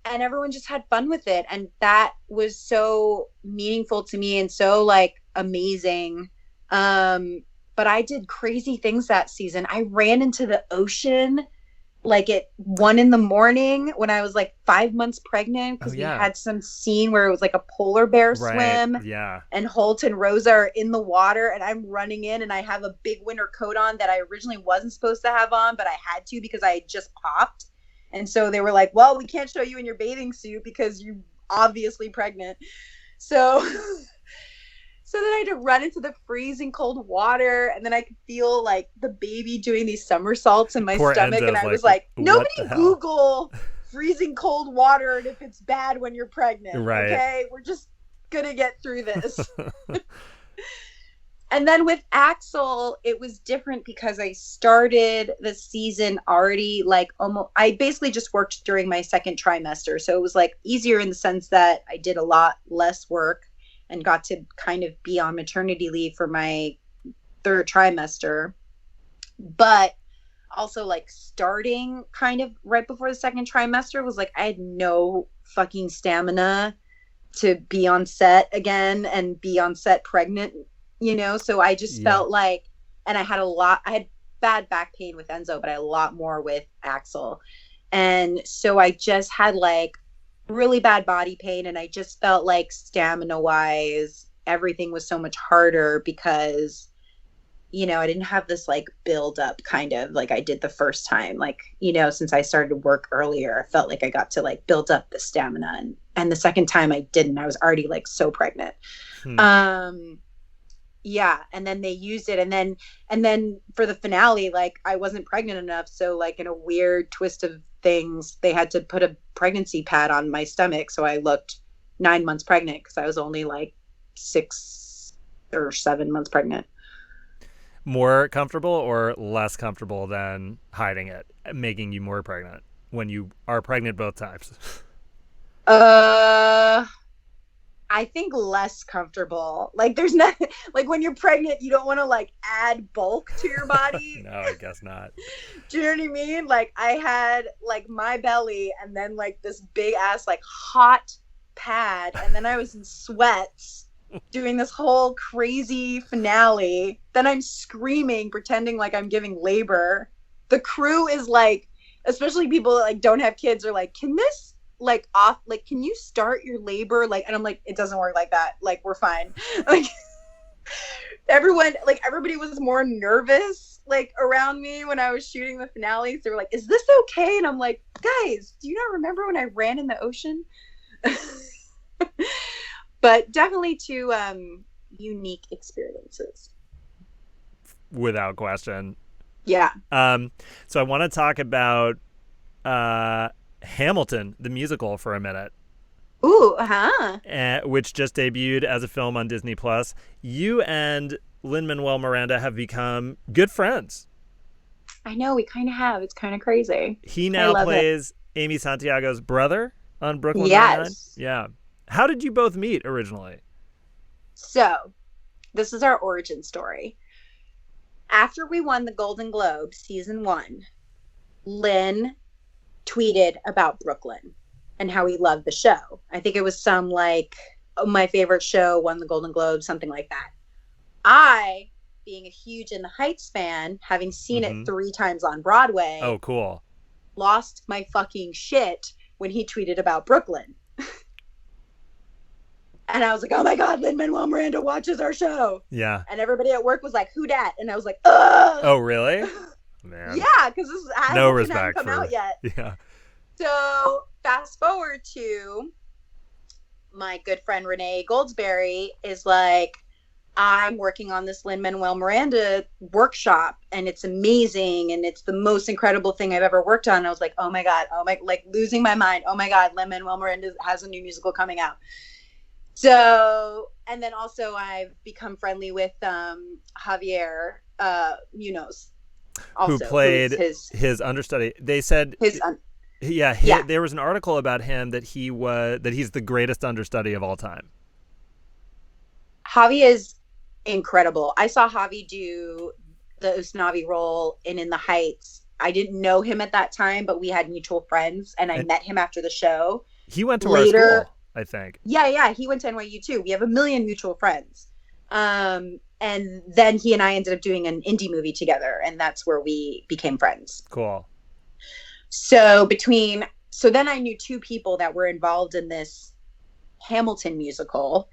S3: And everyone just had fun with it. And that was so meaningful to me and so amazing. but I did crazy things that season. I ran into the ocean like at 1 a.m. when I was like 5 months pregnant, because we had some scene where it was like a polar bear swim.
S1: Yeah.
S3: And Holt and Rosa are in the water, and I'm running in, and I have a big winter coat on that I originally wasn't supposed to have on, but I had to because I had just popped. And so they were like, well, we can't show you in your bathing suit because you're obviously pregnant. So then I had to run into the freezing cold water, and then I could feel like the baby doing these somersaults in my stomach.
S1: Enzo's
S3: and I was like, nobody Google freezing cold water and if it's bad when you're pregnant.
S1: Right.
S3: Okay. We're just going to get through this. And then with Axel, it was different because I started the season already like almost, I basically just worked during my second trimester. So it was like easier in the sense that I did a lot less work and got to kind of be on maternity leave for my third trimester. But also like starting kind of right before the second trimester was like, I had no fucking stamina to be on set again and be on set pregnant. You know, so I just felt like, and I had bad back pain with Enzo, but I had a lot more with Axel. And so I just had like really bad body pain. And I just felt like stamina wise, everything was so much harder because, you know, I didn't have this like build up kind of like I did the first time. Like, you know, since I started to work earlier, I felt like I got to like build up the stamina. And the second time I didn't. I was already like so pregnant. Yeah, and then they used it, and then for the finale, like I wasn't pregnant enough, so like in a weird twist of things, they had to put a pregnancy pad on my stomach, so I looked 9 months pregnant because I was only like 6 or 7 months pregnant.
S1: More comfortable or less comfortable than hiding it, making you more pregnant when you are pregnant both times?
S3: I think less comfortable. Like there's nothing like when you're pregnant, you don't want to like add bulk to your body.
S1: No, I guess not.
S3: Do you know what I mean? Like I had like my belly and then like this big ass like hot pad, and then I was in sweats doing this whole crazy finale. Then I'm screaming, pretending like I'm giving labor. The crew is like, especially people that like don't have kids, are like, can this like off, like can you start your labor, like, and I'm like, it doesn't work like that, like we're fine. Like everybody was more nervous like around me when I was shooting the finales. They were like, is this okay? And I'm like, guys, do you not remember when I ran in the ocean? But definitely two unique experiences,
S1: without question.
S3: Yeah.
S1: So I want to talk about Hamilton, the musical, for a minute.
S3: Ooh,
S1: which just debuted as a film on Disney Plus. You and Lin-Manuel Miranda have become good friends.
S3: I know, we kind of have. It's kind of crazy.
S1: He now plays Amy Santiago's brother on Brooklyn
S3: Nine-Nine.
S1: Yeah. How did you both meet originally?
S3: So, this is our origin story. After we won the Golden Globe season 1, Lin tweeted about Brooklyn and how he loved the show. I think it was some like, oh, my favorite show won the Golden Globe, something like that. I, being a huge In the Heights fan, having seen it 3 times on Broadway.
S1: Oh, cool.
S3: Lost my fucking shit when he tweeted about Brooklyn. And I was like, oh my God, Lin-Manuel Miranda watches our show.
S1: Yeah.
S3: And everybody at work was like, who dat? And I was like, ugh.
S1: Oh, really? Man.
S3: Yeah, because this is
S1: no respect
S3: hasn't come out yet.
S1: Yeah.
S3: So fast forward to my good friend Renee Goldsberry is like, I'm working on this Lin-Manuel Miranda workshop and it's amazing and it's the most incredible thing I've ever worked on. And I was like, oh my God, like losing my mind. Oh my God, Lin-Manuel Miranda has a new musical coming out. So, and then also I've become friendly with Javier Munoz. Also,
S1: who played his understudy. They said there was an article about him that he's the greatest understudy of all time.
S3: Javi is incredible. I saw Javi do the Usnavi role in the Heights. I didn't know him at that time, but we had mutual friends, and I met him after the show.
S1: He went to our school, I think.
S3: Yeah, he went to NYU too. We have a million mutual friends. And then he and I ended up doing an indie movie together, and that's where we became friends.
S1: Cool.
S3: So then I knew two people that were involved in this Hamilton musical,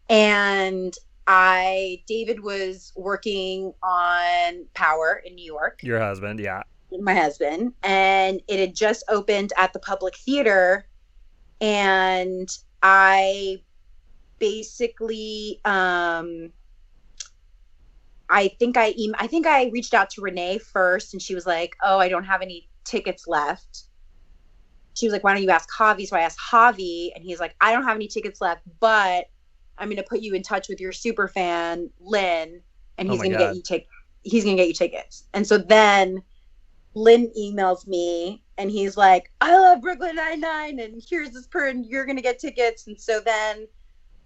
S3: and David was working on Power in New York.
S1: Your husband, yeah.
S3: My husband, and it had just opened at the Public Theater, and I basically I think I reached out to Renee first, and she was like, "Oh, I don't have any tickets left." She was like, "Why don't you ask Javi?" So I asked Javi, and he's like, "I don't have any tickets left, but I'm going to put you in touch with your super fan, Lin, and he's going to get you tickets." And so then Lin emails me, and he's like, "I love Brooklyn Nine-Nine, and here's this person, you're going to get tickets." And so then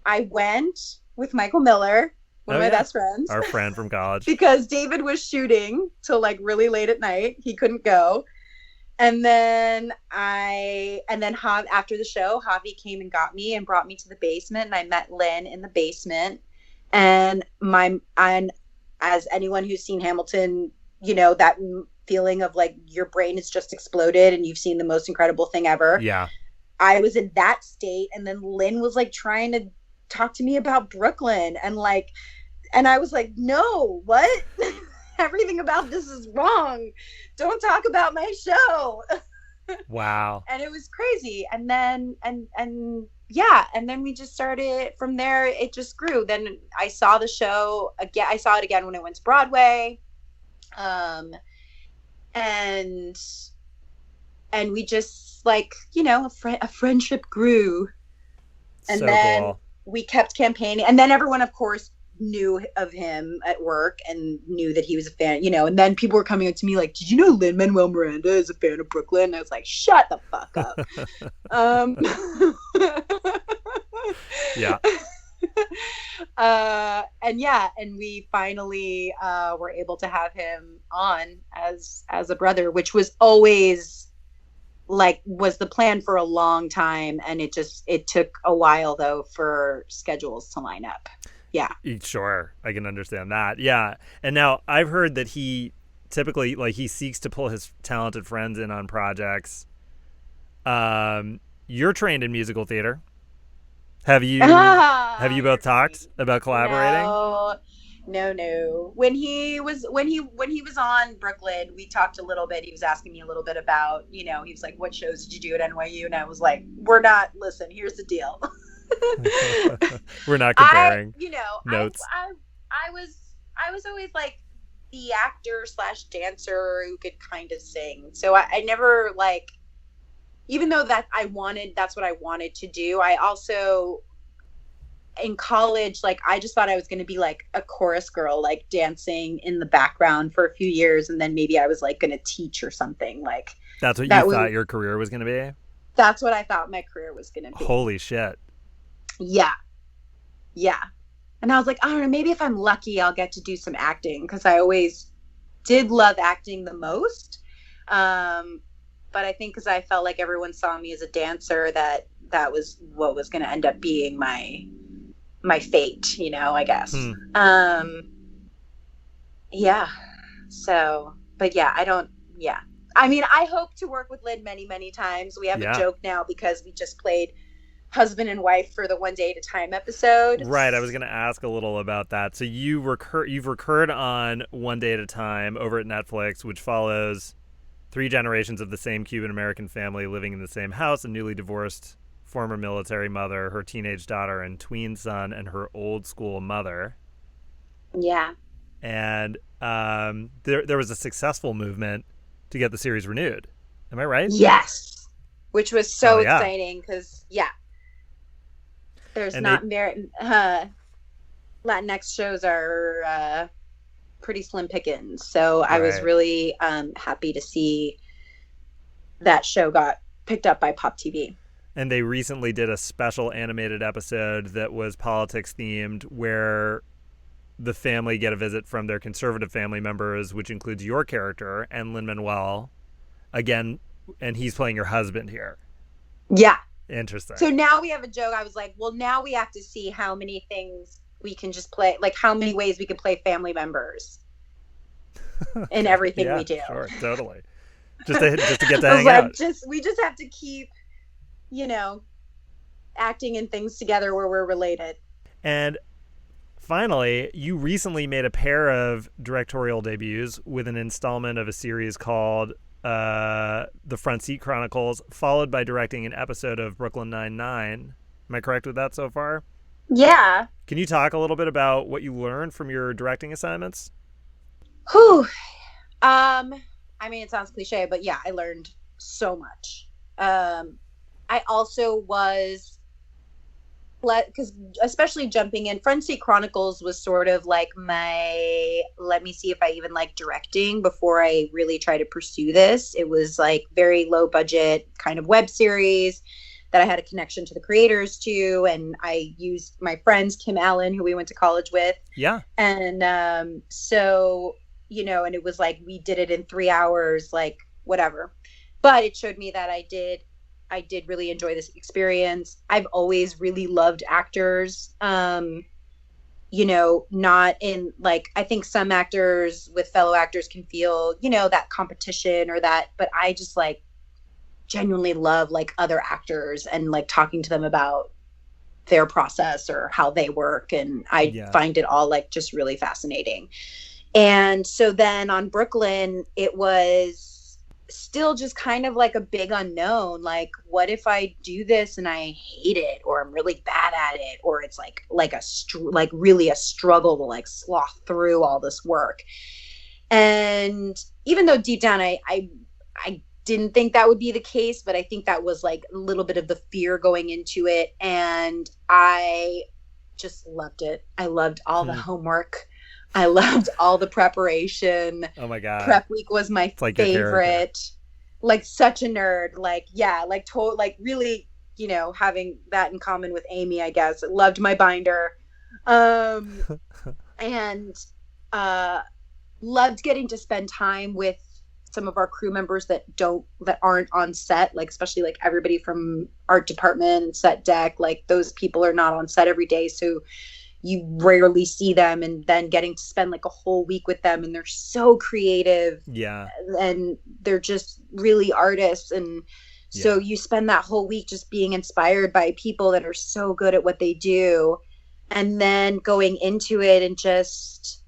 S3: I went with Michael Miller, one of my best friends.
S1: Our friend from college.
S3: Because David was shooting till like really late at night. He couldn't go. And then after the show, Javi came and got me and brought me to the basement, and I met Lin in the basement. And as anyone who's seen Hamilton, you know, that feeling of like your brain has just exploded and you've seen the most incredible thing ever.
S1: Yeah.
S3: I was in that state, and then Lin was like trying to talk to me about Brooklyn, and I was like, "No, what? Everything about this is wrong. Don't talk about my show."
S1: Wow.
S3: And it was crazy. And then and then we just started from there. It just grew. Then I saw the show again. I saw it again when it went to Broadway. And we just like, you know, a friendship grew. And
S1: so
S3: then
S1: cool.
S3: We kept campaigning. And then everyone, of course, knew of him at work and knew that he was a fan, you know. And then people were coming up to me like, "Did you know Lin-Manuel Miranda is a fan of Brooklyn?" And I was like, "Shut the fuck up."
S1: Yeah.
S3: And we finally were able to have him on as a brother, which was always was the plan for a long time, and it took a while though for schedules to line up. Yeah.
S1: Sure, I can understand that. Yeah. And now I've heard that he typically he seeks to pull his talented friends in on projects. You're trained in musical theater. Have you both talked about collaborating?
S3: No. When he was on Brooklyn, we talked a little bit. He was asking me a little bit about, you know, he was like, "What shows did you do at NYU?" And I was like, listen, here's the deal.
S1: We're not comparing notes.
S3: I was always like the actor / dancer who could kind of sing. So I never even though that's what I wanted to do. I also in college, I just thought I was going to be like a chorus girl, dancing in the background for a few years. And then maybe I was going to teach or something.
S1: That's what you thought your career was going to be?
S3: That's what I thought my career was going to be.
S1: Holy shit.
S3: Yeah. And I was like, I don't know, maybe if I'm lucky, I'll get to do some acting, because I always did love acting the most. But I think because I felt like everyone saw me as a dancer, that was what was going to end up being my fate, I guess. Yeah. So, but yeah, I mean, I hope to work with Lin many, many times. We have a joke now because we just played husband and wife for the One Day at a Time episode.
S1: Right. I was going to ask a little about that. So you've recurred on One Day at a Time over at Netflix, which follows 3 generations of the same Cuban-American family living in the same house, a newly divorced former military mother, her teenage daughter and tween son, and her old school mother.
S3: Yeah.
S1: And there was a successful movement to get the series renewed. Am I right?
S3: Yes. Which was so exciting because, there's Latinx shows are pretty slim pickings. So I was really happy to see that show got picked up by Pop TV.
S1: And they recently did a special animated episode that was politics themed, where the family get a visit from their conservative family members, which includes your character and Lin-Manuel again, and he's playing your husband here.
S3: Yeah.
S1: Interesting.
S3: So now we have a joke. I was like, well, now we have to see how many things we can just play, like how many ways we could play family members in everything we do.
S1: Sure, totally. Just to get to hang out.
S3: We just have to keep, acting in things together where we're related.
S1: And finally, you recently made a pair of directorial debuts with an installment of a series called The Front Seat Chronicles, followed by directing an episode of Brooklyn Nine-Nine. Am I correct with that so far?
S3: Yeah.
S1: Can you talk a little bit about what you learned from your directing assignments?
S3: Whew. I mean, it sounds cliche, but yeah, I learned so much. I also was, because especially jumping in, Front Seat Chronicles was sort of like let me see if I even like directing before I really try to pursue this. It was like very low budget kind of web series that I had a connection to the creators to, and I used my friends, Kim Allen, who we went to college with.
S1: Yeah.
S3: And so, and it was like we did it in 3 hours, like whatever. But it showed me that I did really enjoy this experience. I've always really loved actors. Not in like, I think some actors with fellow actors can feel, that competition or that, but I just like genuinely love like other actors and like talking to them about their process or how they work. And I find it all like just really fascinating. And so then on Brooklyn, it was still just kind of like a big unknown. Like, what if I do this and I hate it, or I'm really bad at it, or it's like really a struggle to like sloth through all this work. And even though deep down I didn't think that would be the case, but I think that was like a little bit of the fear going into it. And I just loved it. I loved all the homework. I loved all the preparation.
S1: Oh my God.
S3: Prep week was my favorite. Like such a nerd. Like, yeah, like really, having that in common with Amy, I guess. Loved my binder. And loved getting to spend time with some of our crew members that aren't on set, like especially like everybody from art department and set deck. Like those people are not on set every day, so you rarely see them, and then getting to spend like a whole week with them, and they're so creative.
S1: Yeah.
S3: And they're just really artists. And so you spend that whole week just being inspired by people that are so good at what they do. And then going into it and just,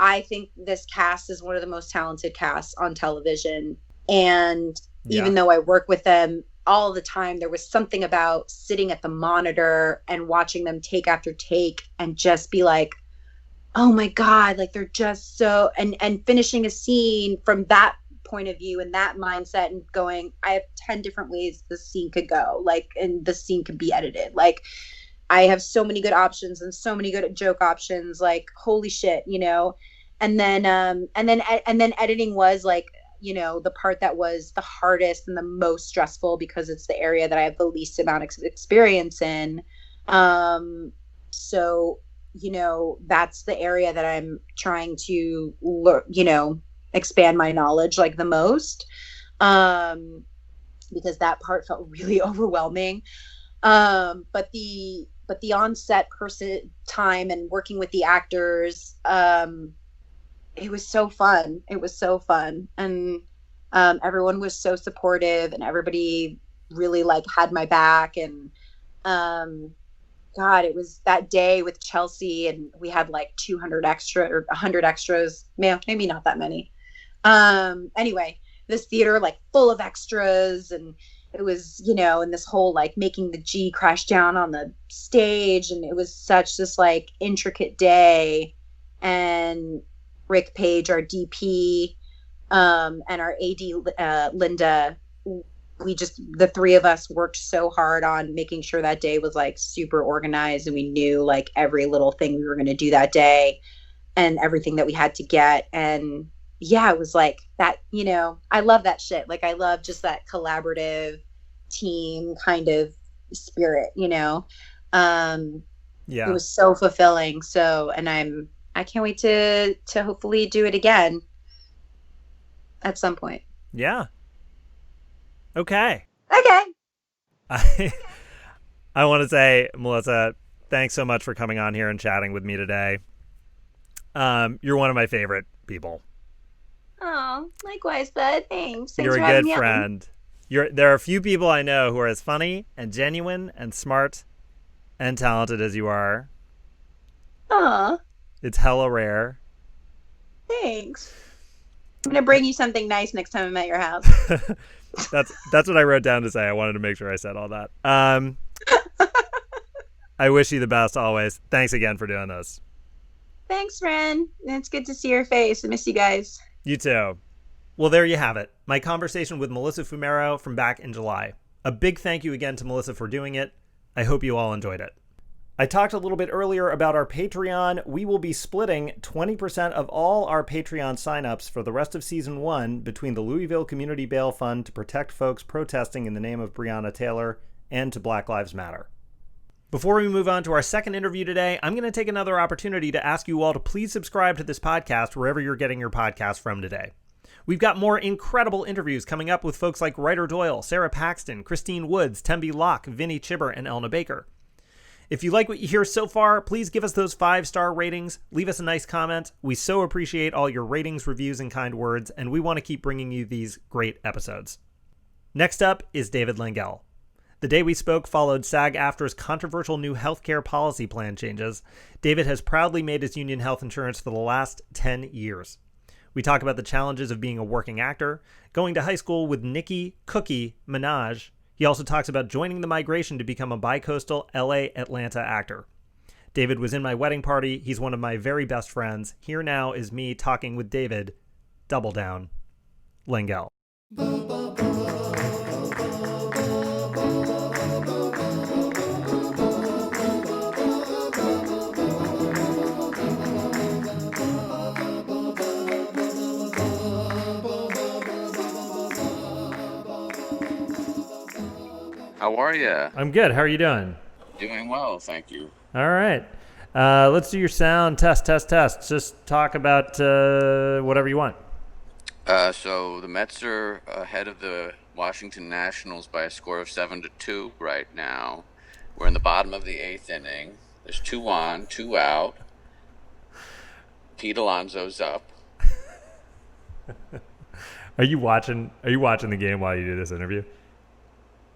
S3: I think this cast is one of the most talented casts on television. And even though I work with them all the time, there was something about sitting at the monitor and watching them take after take and just be like, oh my God, like they're just so, and finishing a scene from that point of view and that mindset and going, I have 10 different ways the scene could go, like, and the scene could be edited. Like, I have so many good options and so many good joke options, like, holy shit, and then editing was like, the part that was the hardest and the most stressful because it's the area that I have the least amount of experience in. So, that's the area that I'm trying to expand my knowledge like the most, because that part felt really overwhelming. But the on-set time and working with the actors, it was so fun. And everyone was so supportive, and everybody really like had my back. And God, it was that day with Chelsea, and we had like 200 extra or 100 extras, maybe not that many. Anyway, this theater like full of extras, and it was, and this whole like making the G crash down on the stage, and it was such this like intricate day. And Rick Page, our DP, and our AD, Linda, the three of us worked so hard on making sure that day was like super organized, and we knew like every little thing we were going to do that day and everything that we had to get. And yeah, it was like that, I love that shit. Like, I love just that collaborative team kind of spirit, It was so fulfilling. So, and I can't wait to hopefully do it again at some point.
S1: Yeah. Okay.
S3: I
S1: I want to say, Melissa, thanks so much for coming on here and chatting with me today. You're one of my favorite people.
S3: Oh, likewise, bud. Thanks.
S1: You're
S3: Thanks
S1: a
S3: for having
S1: good
S3: me on.
S1: friend. There are a few people I know who are as funny and genuine and smart and talented as you are.
S3: Aw,
S1: It's hella rare.
S3: thanks. I'm gonna bring you something nice next time I'm at your house.
S1: That's what I wrote down to say. I wanted to make sure I said all that. I wish you the best always. Thanks again for doing this.
S3: Thanks, friend. It's good to see your face. I miss you guys.
S1: You too. Well, there you have it. My conversation with Melissa Fumero from back in July. A big thank you again to Melissa for doing it. I hope you all enjoyed it. I talked a little bit earlier about our Patreon. We will be splitting 20% of all our Patreon signups for the rest of Season 1 between the Louisville Community Bail Fund to protect folks protesting in the name of Breonna Taylor and to Black Lives Matter. Before we move on to our second interview today, I'm going to take another opportunity to ask you all to please subscribe to this podcast wherever you're getting your podcast from today. We've got more incredible interviews coming up with folks like Ryder Doyle, Sarah Paxton, Christine Woods, Tembi Locke, Vinnie Chibber, and Elna Baker. If you like what you hear so far, please give us those 5-star ratings. Leave us a nice comment. We so appreciate all your ratings, reviews, and kind words, and we want to keep bringing you these great episodes. Next up is David Lengel. The day we spoke followed SAG-AFTRA's controversial new healthcare policy plan changes. David has proudly made his union health insurance for the last 10 years. We talk about the challenges of being a working actor, going to high school with Nicki Minaj. He also talks about joining the migration to become a bi-coastal LA-Atlanta actor. David was in my wedding party. He's one of my very best friends. Here now is me talking with David. Double down. Langell.
S4: How are you?
S1: I'm good. How are you doing?
S4: Doing well, thank you.
S1: All right. Let's do your sound test. Just talk about whatever you want.
S4: So the Mets are ahead of the Washington Nationals by a score of 7-2 right now. We're in the bottom of the 8th inning. There's 2 on, 2 out. Pete Alonso's up.
S1: Are you watching the game while you do this interview?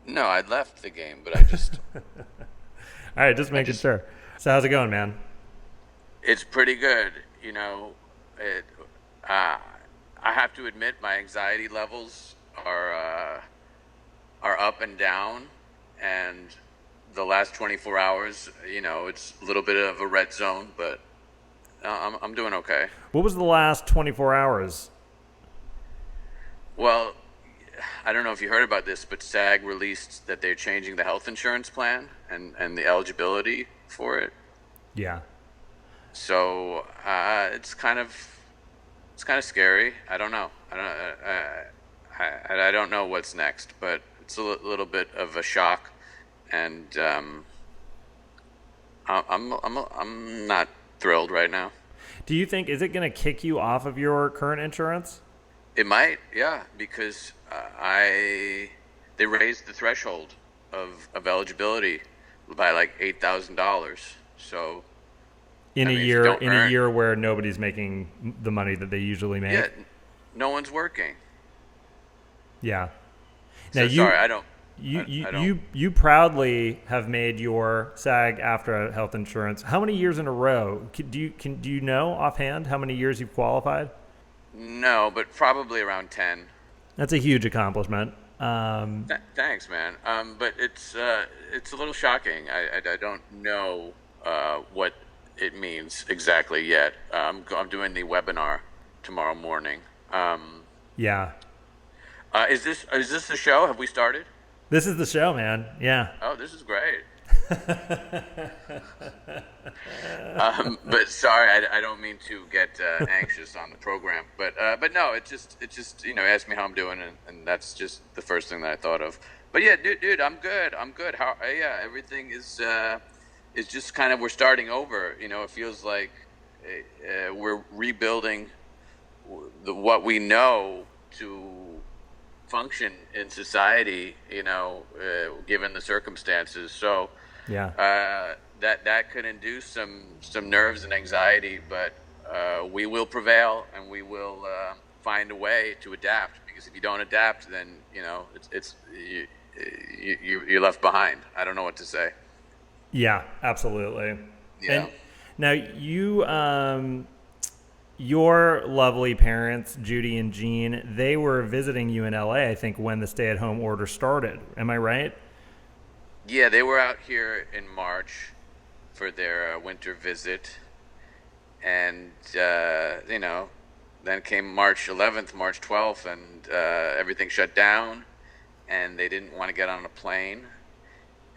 S4: No, I left the game, but I just...
S1: All right, just making sure. So how's it going, man?
S4: It's pretty good. You know, I have to admit my anxiety levels are up and down, and the last 24 hours, you know, it's a little bit of a red zone, but I'm doing okay.
S1: What was the last 24 hours?
S4: Well, I don't know if you heard about this, but SAG released that they're changing the health insurance plan and the eligibility for it.
S1: Yeah.
S4: So it's kind of scary. I don't know. I don't know what's next, but it's a little bit of a shock, and I'm not thrilled right now.
S1: Do you think, is it going to kick you off of your current insurance?
S4: It might, yeah, because they raised the threshold of eligibility by like $8,000. So
S1: in a year where nobody's making the money that they usually make.
S4: Yeah, no one's working.
S1: Yeah.
S4: So, sorry, I don't.
S1: You proudly have made your SAG-AFTRA health insurance. How many years in a row? Do you know offhand how many years you've qualified?
S4: No, but probably around 10.
S1: That's a huge accomplishment.
S4: Thanks, man. But it's a little shocking. I don't know what it means exactly yet. I'm doing the webinar tomorrow morning.
S1: Yeah.
S4: Is this the show? Have we started?
S1: This is the show, man. Yeah.
S4: Oh, this is great. But sorry, I don't mean to get anxious on the program, but no, it just ask me how I'm doing, and that's just the first thing that I thought of. But yeah, dude, I'm good. How? Yeah, everything is just kind of, we're starting over. You know, it feels like we're rebuilding what we know to function in society. You know, given the circumstances. So that could induce some nerves and anxiety, but we will prevail, and we will find a way to adapt. Because if you don't adapt, then you're left behind. I don't know what to say.
S1: Yeah, absolutely.
S4: Yeah.
S1: And now your lovely parents, Judy and Jean, they were visiting you in LA, I think, when the stay-at-home order started. Am I right?
S4: Yeah, they were out here in March for their winter visit, and then came March 11th, March 12th, and everything shut down, and they didn't want to get on a plane,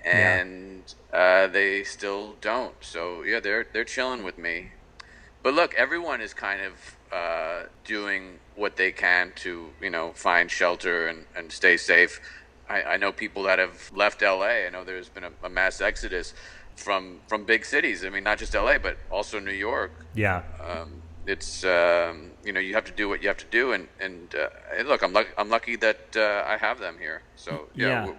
S4: and they still don't. So yeah, they're chilling with me. But look, everyone is kind of doing what they can to find shelter and stay safe. I know people that have left LA. I know there's been a mass exodus from big cities. I mean, not just LA, but also New York.
S1: Yeah.
S4: It's you have to do what you have to do, and look, I'm lucky that I have them here. So yeah.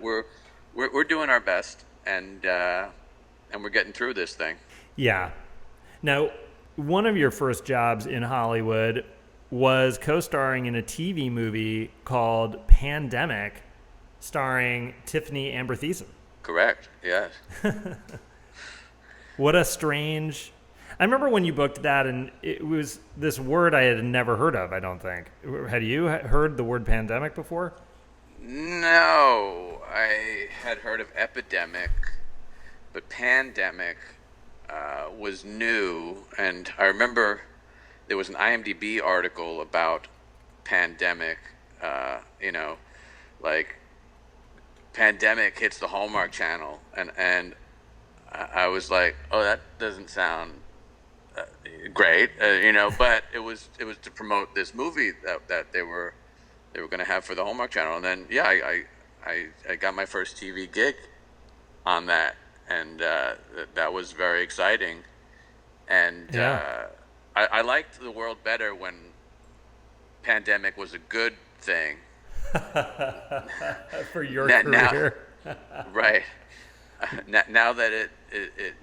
S4: We're doing our best, and we're getting through this thing.
S1: Yeah. Now, one of your first jobs in Hollywood was co-starring in a TV movie called Pandemic, starring Tiffany Amber Thiessen.
S4: Correct. Yes.
S1: What a strange... I remember when you booked that, and it was this word I had never heard of, I don't think. Had you heard the word pandemic before?
S4: No. I had heard of epidemic, but pandemic was new. And I remember there was an IMDb article about pandemic, like pandemic hits the Hallmark Channel. And I was like, oh, that doesn't sound... great, but it was to promote this movie that they were going to have for the Hallmark Channel, and then I got my first TV gig on that, and that was very exciting, and I liked the world better when pandemic was a good thing
S1: for your career.
S4: Right. Now that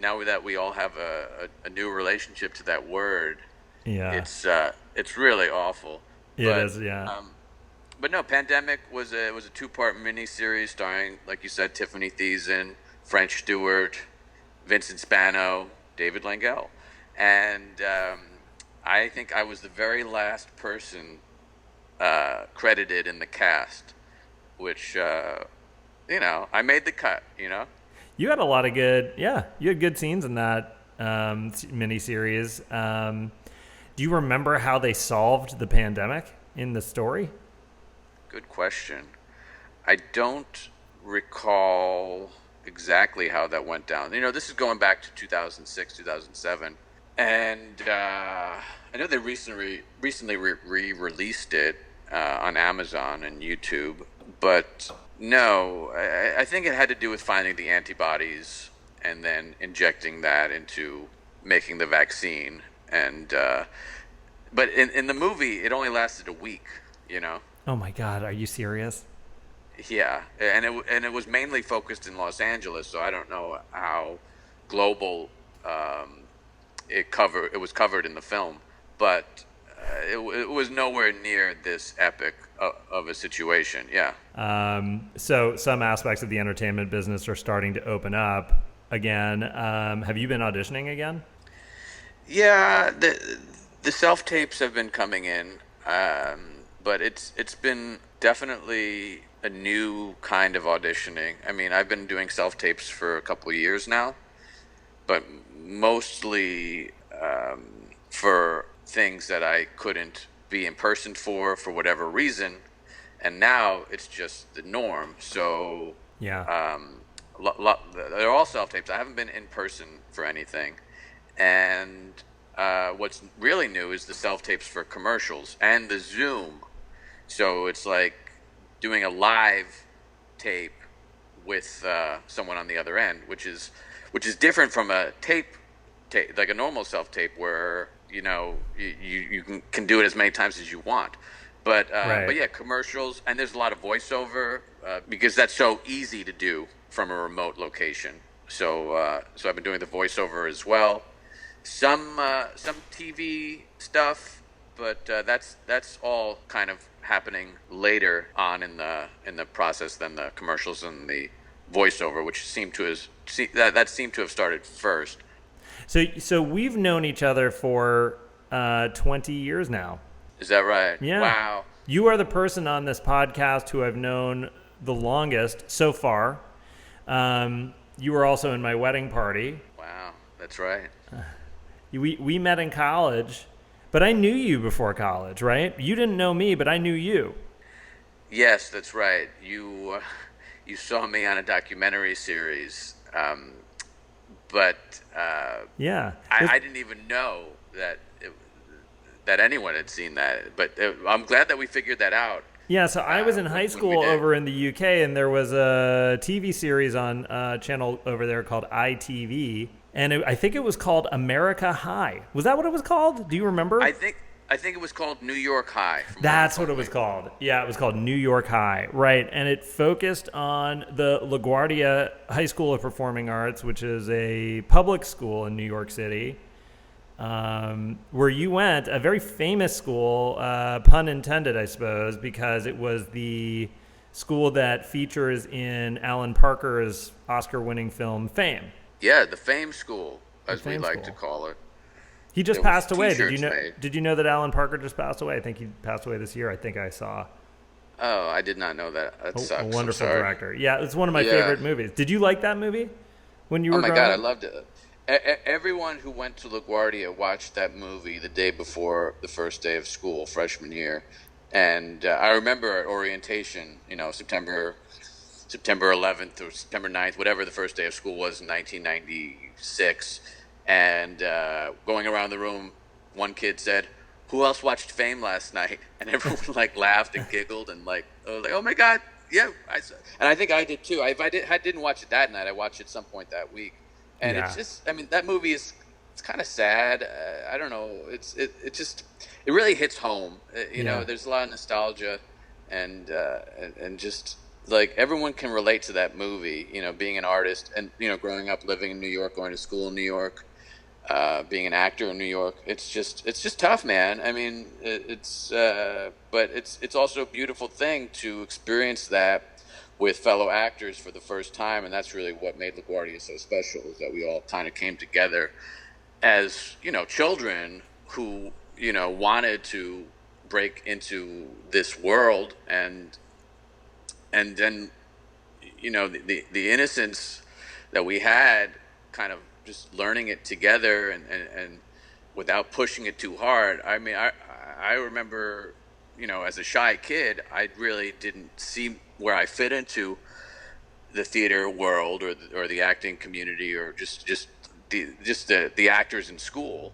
S4: now that we all have a new relationship to that word, it's really awful.
S1: It is, yeah.
S4: But no, Pandemic was a 2-part miniseries starring, like you said, Tiffany Thiessen, French Stewart, Vincent Spano, David Lengel, and I think I was the very last person credited in the cast, which I made the cut.
S1: You had a lot of you had good scenes in that miniseries. Do you remember how they solved the pandemic in the story?
S4: Good question. I don't recall exactly how that went down. This is going back to 2006, 2007. And I know they recently re-released it on Amazon and YouTube, but... No, I think it had to do with finding the antibodies and then injecting that into making the vaccine. And but in the movie, it only lasted a week.
S1: Oh my God, are you serious?
S4: Yeah, and it was mainly focused in Los Angeles, so I don't know how global it was covered in the film, but it was nowhere near this epic of a situation. Yeah.
S1: So some aspects of the entertainment business are starting to open up again. Have you been auditioning again?
S4: Yeah, the self tapes have been coming in, but it's been definitely a new kind of auditioning. I mean, I've been doing self tapes for a couple of years now, but mostly for things that I couldn't be in person for whatever reason, and now it's just the norm. So they're all self tapes. I haven't been in person for anything, and what's really new is the self tapes for commercials and the Zoom. So it's like doing a live tape with someone on the other end, which is different from a tape, like a normal self tape where you can do it as many times as you want. But yeah, commercials, and there's a lot of voiceover because that's so easy to do from a remote location. So I've been doing the voiceover as well. Some TV stuff, but that's all kind of happening later on in the process than the commercials and the voiceover, which seemed to have started first.
S1: So we've known each other for 20 years now.
S4: Is that right?
S1: Yeah.
S4: Wow.
S1: You are the person on this podcast who I've known the longest so far. You were also in my wedding party.
S4: Wow, that's right.
S1: We met in college, but I knew you before college, right? You didn't know me, but I knew you.
S4: Yes, that's right. You saw me on a documentary series, but
S1: yeah,
S4: I didn't even know that anyone had seen that. But I'm glad that we figured that out.
S1: Yeah, so I was in high school over in the UK, and there was a TV series on a channel over there called ITV, and I think it was called America High. Was that what it was called? Do you remember?
S4: I think it was called New York High.
S1: That's what it was called. Yeah, it was called New York High, right? And it focused on the LaGuardia High School of Performing Arts, which is a public school in New York City, where you went, a very famous school, pun intended, I suppose, because it was the school that features in Alan Parker's Oscar-winning film Fame.
S4: Yeah, the Fame School, as we like to call it.
S1: He just passed away.
S4: Made.
S1: Did you know that Alan Parker just passed away? I think he passed away this year. I think I saw.
S4: Oh, I did not know that. That sucks.
S1: A wonderful director. Yeah, it's one of my favorite movies. Did you like that movie when you were growing up?
S4: Oh my God, I loved it. Everyone who went to LaGuardia watched that movie the day before the first day of school, freshman year. And I remember at orientation, September 11th or September 9th, whatever the first day of school was in 1996. And going around the room, one kid said, "Who else watched Fame last night?" And everyone laughed and giggled and oh my God, yeah. And I think I did too. If I didn't watch it that night, I watched it some point that week. And it's just, that movie it's kind of sad. I don't know. It really hits home. There's a lot of nostalgia, and just everyone can relate to that movie. Being an artist and growing up, living in New York, going to school in New York, being an actor in New York. It's just tough, man. I mean, but it's also a beautiful thing to experience that with fellow actors for the first time, and that's really what made LaGuardia so special, is that we all kind of came together as children who wanted to break into this world, and then the innocence that we had, kind of just learning it together and without pushing it too hard. I mean, I remember as a shy kid, I really didn't see where I fit into the theater world or the acting community, or just the actors in school.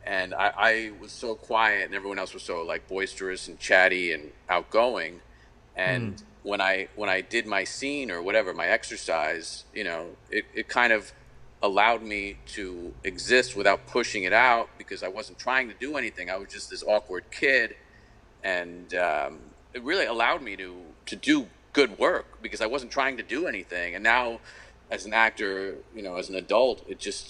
S4: And I was so quiet, and everyone else was so boisterous and chatty and outgoing. And when I did my scene or whatever, my exercise, it kind of allowed me to exist without pushing it out, because I wasn't trying to do anything. I was just this awkward kid. And it really allowed me to do good work, because I wasn't trying to do anything. And now, as an actor, as an adult,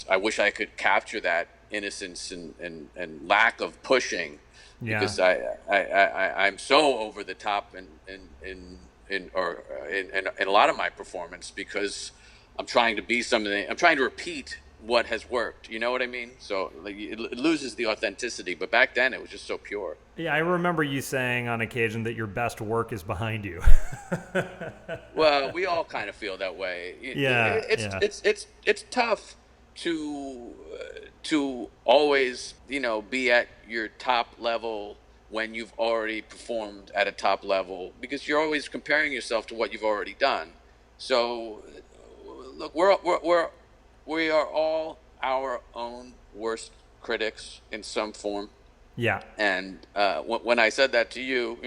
S4: I wish I could capture that innocence and lack of pushing, because I'm so over the top in a lot of my performance, because I'm trying to be something. I'm trying to repeat what has worked. You know what I mean? So it loses the authenticity. But back then, it was just so pure.
S1: Yeah, I remember you saying on occasion that your best work is behind you.
S4: Well, we all kind of feel that way.
S1: Yeah,
S4: it's tough to always be at your top level when you've already performed at a top level, because you're always comparing yourself to what you've already done. So look, we are all our own worst critics in some form.
S1: Yeah.
S4: And when I said that to you,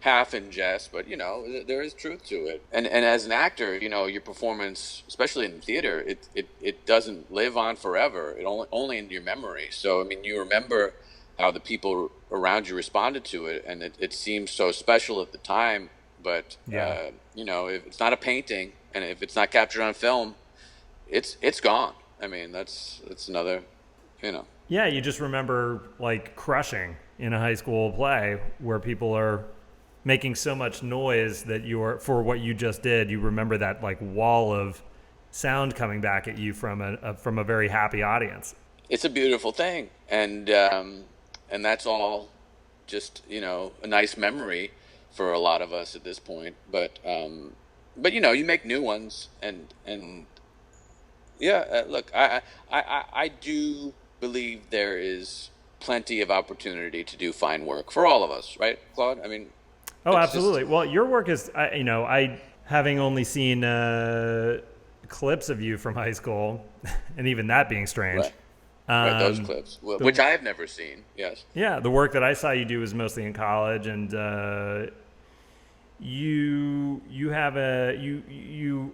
S4: half in jest, but there is truth to it. And as an actor, your performance, especially in theater, it doesn't live on forever. It only in your memory. So I mean, you remember how the people around you responded to it, and it seems so special at the time. But if it's not a painting, and if it's not captured on film, it's gone. I mean, that's another, you know.
S1: Yeah, you just remember like crushing in a high school play where people are making so much noise that for what you just did, you remember that like wall of sound coming back at you from a very happy audience.
S4: It's a beautiful thing, and that's all just, you know, a nice memory for a lot of us at this point. But you know, you make new ones, and yeah, look, I do believe there is plenty of opportunity to do fine work for all of us, right, Claude? I mean,
S1: oh, absolutely. Well, your work is, you know, I having only seen clips of you from high school, and even that being strange.
S4: Right. Right, those clips, which I have never seen. Yes. Yeah,
S1: the work that I saw you do was mostly in college, and you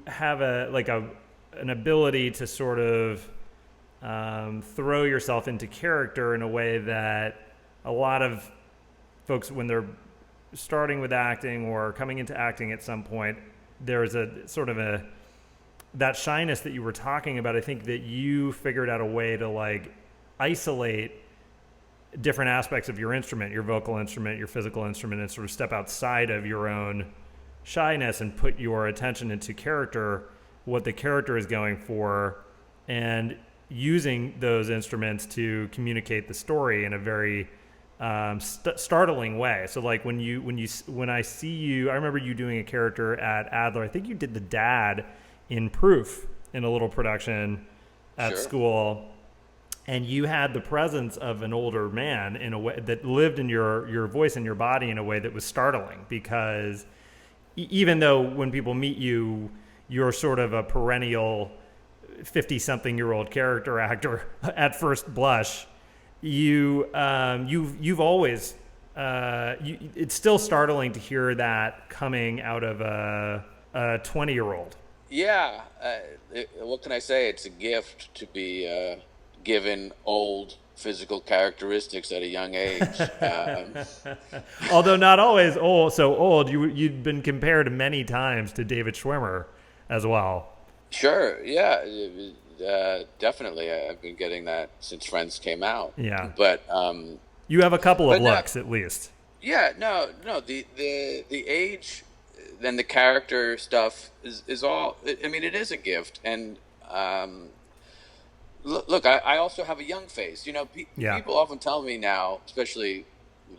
S1: have an ability to sort of throw yourself into character in a way that a lot of folks, when they're starting with acting or coming into acting at some point, there's a sort of that shyness that you were talking about. I think that you figured out a way to like isolate different aspects of your instrument, your vocal instrument, your physical instrument, and sort of step outside of your own shyness and put your attention into character, what the character is going for, and using those instruments to communicate the story in a very startling way. So like when I see you, I remember you doing a character at Adler. I think you did the dad in Proof in a little production at
S4: Sure.
S1: school, and you had the presence of an older man in a way that lived in your voice and your body in a way that was startling, because even though when people meet you, you're sort of a perennial 50-something-year-old character actor at first blush, you've always it's still startling to hear that coming out of a 20-year-old.
S4: Yeah. What can I say? It's a gift to be given old physical characteristics at a young age.
S1: Although not always so old. You'd been compared many times to David Schwimmer as well.
S4: Sure. Yeah. Definitely. I've been getting that since Friends came out.
S1: Yeah.
S4: But
S1: you have a couple of
S4: no,
S1: looks at least.
S4: Yeah. No. The age and the character stuff is all. I mean, it is a gift, and look, I also have a young face. You know, people often tell me now, especially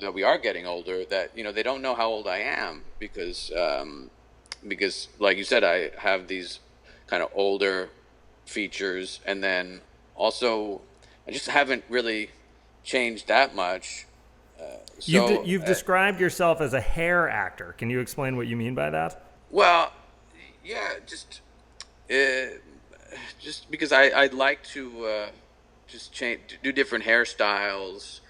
S4: that we are getting older, that, you know, they don't know how old I am because like you said, I have these kind of older features, and then also I just haven't really changed that much.
S1: You've described yourself as a hair actor. Can you explain what you mean by that?
S4: Well, yeah, just because I'd like to just do different hairstyles,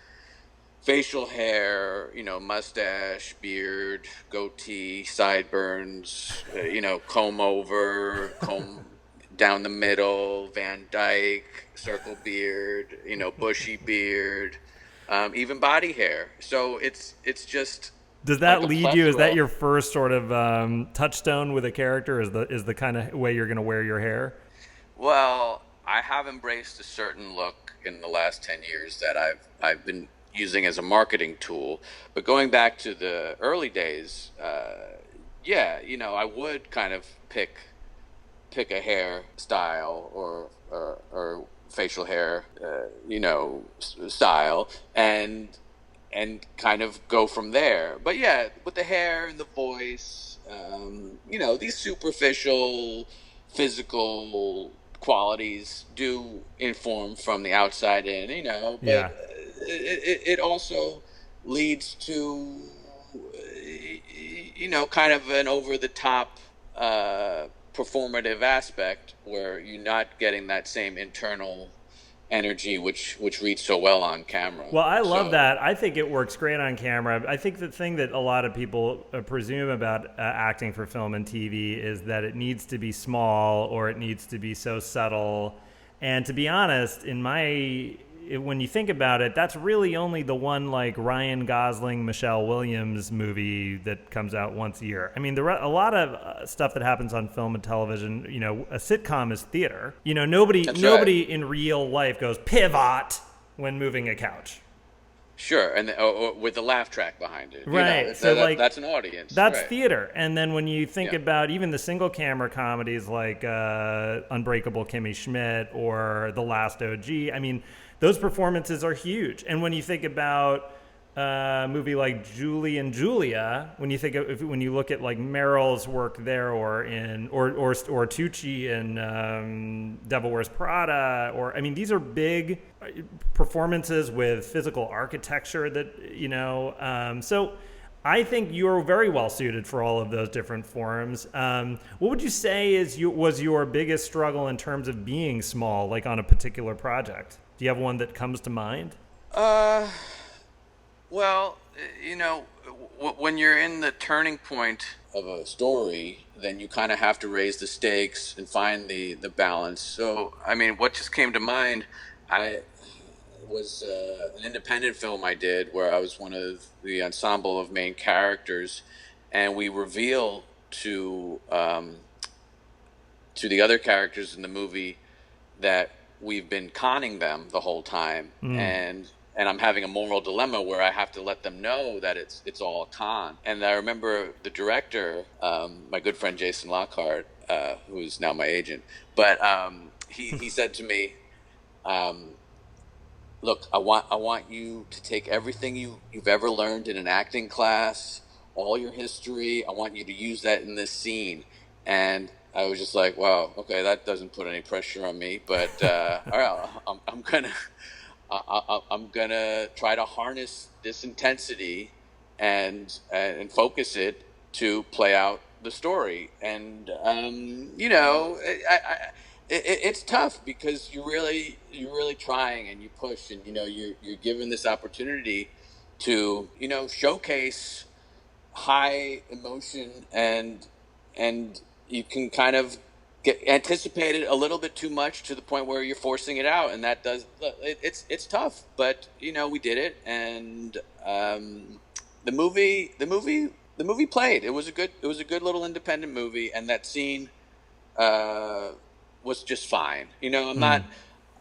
S4: facial hair, you know, mustache, beard, goatee, sideburns, you know, comb over, comb down the middle, Van Dyke, circle beard, you know, bushy beard, even body hair. So it's just.
S1: Does that lead you? Is that your first sort of touchstone with a character? Is the kind of way you're going to wear your hair?
S4: Well, I have embraced a certain look in the last 10 years that I've been using as a marketing tool. But going back to the early days, yeah, you know, I would kind of pick a hair style or facial hair, you know, style, and kind of go from there. But yeah, with the hair and the voice, you know, these superficial physical qualities do inform from the outside in, you know, but
S1: yeah.
S4: It also leads to, you know, kind of an over-the-top performative aspect where you're not getting that same internal energy which reads so well on camera.
S1: Well, I love that. I think it works great on camera. I think the thing that a lot of people presume about acting for film and TV is that it needs to be small or it needs to be so subtle. And to be honest, in my when you think about it, that's really only the one like Ryan Gosling, Michelle Williams movie that comes out once a year. I mean, a lot of stuff that happens on film and television, you know, a sitcom is theater. You know, nobody in real life goes pivot when moving a couch.
S4: Sure, and or with the laugh track behind it.
S1: Right.
S4: You know,
S1: so like
S4: that's an audience.
S1: That's
S4: right.
S1: theater. And then when you think about even the single camera comedies like Unbreakable Kimmy Schmidt or The Last OG, I mean, those performances are huge. And when you think about a movie like Julie and Julia, when you look at like Meryl's work there, or Tucci in Devil Wears Prada, or I mean, these are big performances with physical architecture that, you know, so I think you're very well suited for all of those different forms. What would you say was your biggest struggle in terms of being small, like on a particular project? Do you have one that comes to mind?
S4: Well, you know, when you're in the turning point of a story, then you kind of have to raise the stakes and find the balance. So, I mean, what just came to mind, I was an independent film I did where I was one of the ensemble of main characters, and we reveal to the other characters in the movie that we've been conning them the whole time, and I'm having a moral dilemma where I have to let them know that it's all a con. And I remember the director, my good friend Jason Lockhart, who's now my agent, but he said to me, look, I want you to take everything you've ever learned in an acting class, all your history. I want you to use that in this scene. And I was just like, wow, okay, that doesn't put any pressure on me, but all right, I'm gonna try to harness this intensity and focus it to play out the story. And you know, it's tough because you're really trying and you push, and you know you're given this opportunity to, you know, showcase high emotion, and you can kind of get anticipated a little bit too much to the point where you're forcing it out, and it's tough, but you know, we did it, and the movie played. It was a good little independent movie, and that scene was just fine. You know, I'm not.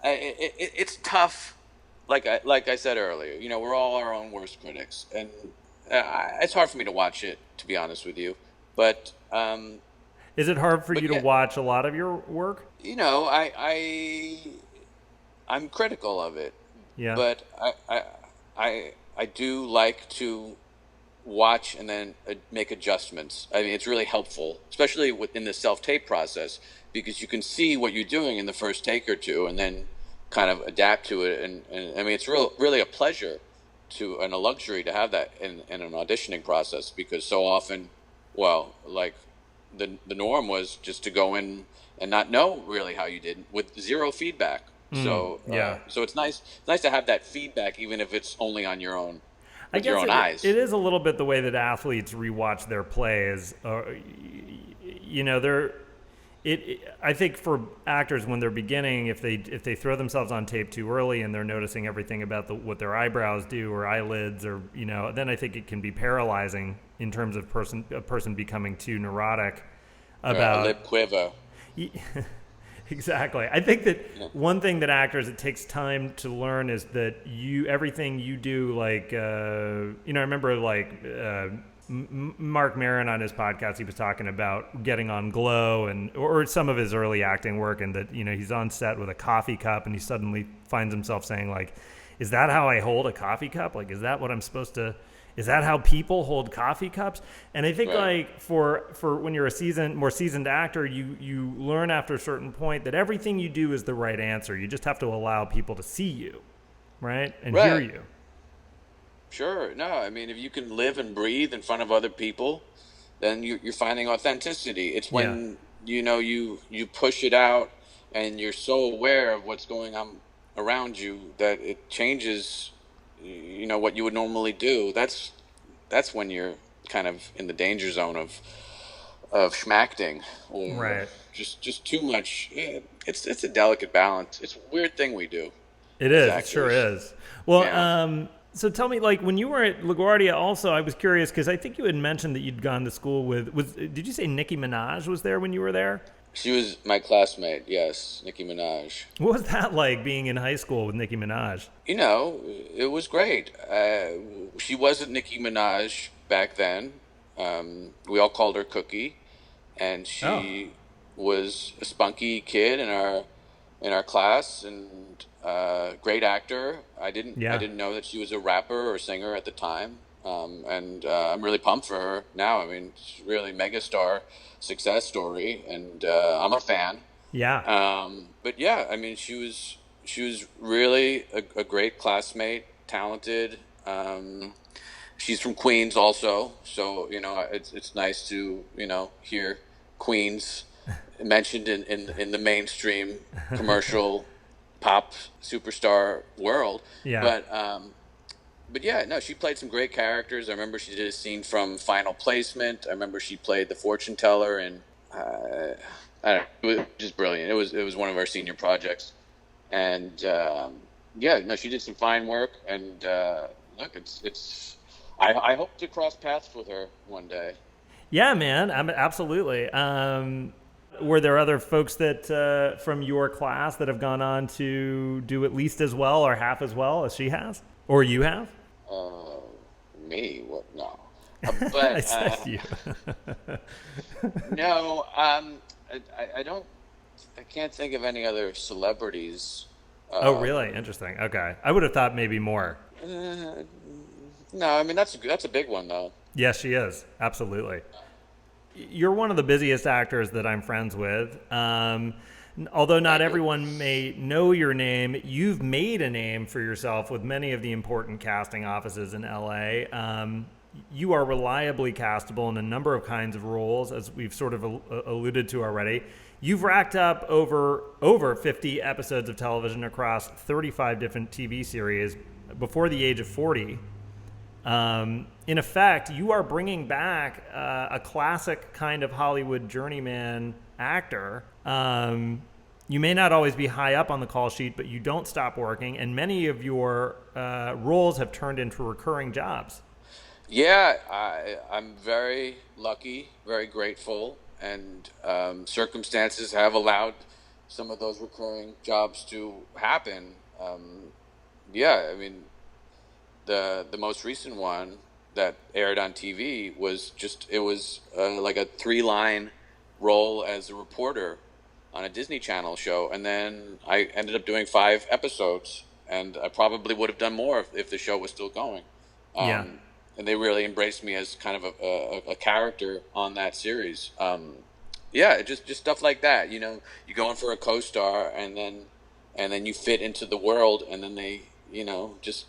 S4: It's tough. Like I said earlier, you know, we're all our own worst critics, and it's hard for me to watch it, to be honest with you. But
S1: is it hard for you to watch a lot of your work?
S4: You know, I'm critical of it. Yeah. But I do like to watch and then make adjustments. I mean, it's really helpful, especially in the self-tape process, because you can see what you're doing in the first take or two, and then kind of adapt to it. And I mean, it's really a pleasure and a luxury to have that in an auditioning process, because so often, well, like the norm was just to go in and not know really how you did with zero feedback. So so it's nice to have that feedback, even if it's only on your own. I guess your own eyes.
S1: It is a little bit the way that athletes rewatch their plays. You know, I think for actors when they're beginning, if they throw themselves on tape too early and they're noticing everything about what their eyebrows do or eyelids, or you know, then I think it can be paralyzing in terms of a person becoming too neurotic about
S4: lip quiver.
S1: Exactly. I think that one thing that actors, it takes time to learn, is that everything you do, like, you know, I remember like Mark Maron on his podcast, he was talking about getting on Glow or some of his early acting work, and that, you know, he's on set with a coffee cup and he suddenly finds himself saying, like, is that how I hold a coffee cup? Like, is that what I'm supposed to... Is that how people hold coffee cups? And I think like for when you're more seasoned actor, you learn after a certain point that everything you do is the right answer. You just have to allow people to see you, right? And hear you.
S4: Sure. No, I mean, if you can live and breathe in front of other people, then you're finding authenticity. It's when, you know, you push it out and you're so aware of what's going on around you that it changes, you know, what you would normally do. That's when you're kind of in the danger zone of schmacting, or just too much. It's a delicate balance. It's a weird thing we do.
S1: It
S4: as
S1: is. It sure
S4: actors.
S1: is. Well,
S4: Yeah.
S1: so tell me, like, when you were at LaGuardia, also, I was curious because I think you had mentioned that you'd gone to school with. Did you say Nicki Minaj was there when you were there?
S4: She was my classmate, yes, Nicki Minaj.
S1: What was that like being in high school with Nicki Minaj?
S4: You know, it was great. She wasn't Nicki Minaj back then. We all called her Cookie, and
S1: Oh,
S4: she was a spunky kid in our class, and great actor. I
S1: yeah.
S4: didn't know that she was a rapper or singer at the time, and I'm really pumped for her now. I mean, she's really megastar success story, and I'm a fan.
S1: Yeah.
S4: But yeah, I mean, she was really a great classmate, talented. She's from Queens also, so you know it's nice to hear Queens mentioned in the mainstream commercial pop superstar world.
S1: Yeah.
S4: But but yeah, no, she played some great characters. I remember she did a scene from Final Placement. I remember she played the fortune teller, and I don't know, it was just brilliant. It was one of our senior projects, and yeah, no, she did some fine work. And look, it's I hope to cross paths with her one day.
S1: Yeah, man. Absolutely. Were there other folks that from your class that have gone on to do at least as well or half as well as she has, or you have?
S4: Uh, Me? What? No.
S1: I
S4: But
S1: said you.
S4: no, I don't. I can't think of any other celebrities.
S1: Oh,
S4: Um,
S1: really? Interesting. Okay, I would have thought maybe more.
S4: uh, no, I mean that's a big one though.
S1: Yes, she is. Absolutely. You're one of the busiest actors that I'm friends with. Although not
S4: Thank you.
S1: everyone may know your name, you've made a name for yourself with many of the important casting offices in LA. You are reliably castable in a number of kinds of roles, as we've sort of alluded to already. You've racked up over 50 episodes of television across 35 different TV series before the age of 40. In effect, you are bringing back a classic kind of Hollywood journeyman actor. You may not always be high up on the call sheet, but you don't stop working, and many of your roles have turned into recurring jobs.
S4: Yeah, I'm very lucky, very grateful, and circumstances have allowed some of those recurring jobs to happen. Yeah, I mean, the most recent one that aired on TV was just it was like a 3 line role as a reporter on a Disney Channel show, and then I ended up doing 5 episodes, and I probably would have done more if the show was still going.
S1: Yeah.
S4: Um, and they really embraced me as kind of a character on that series. Yeah, just stuff like that. You know, you go in for a co-star, and then you fit into the world, and then they just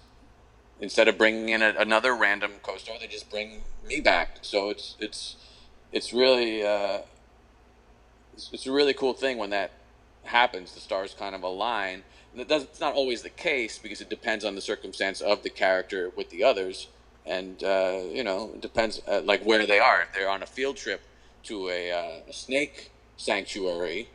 S4: instead of bringing in another random co-star, they just bring me back. So it's really it's a really cool thing when that happens. The stars kind of align. And it's not always the case because it depends on the circumstance of the character with the others, and it depends like where they are. If they're on a field trip to a snake sanctuary,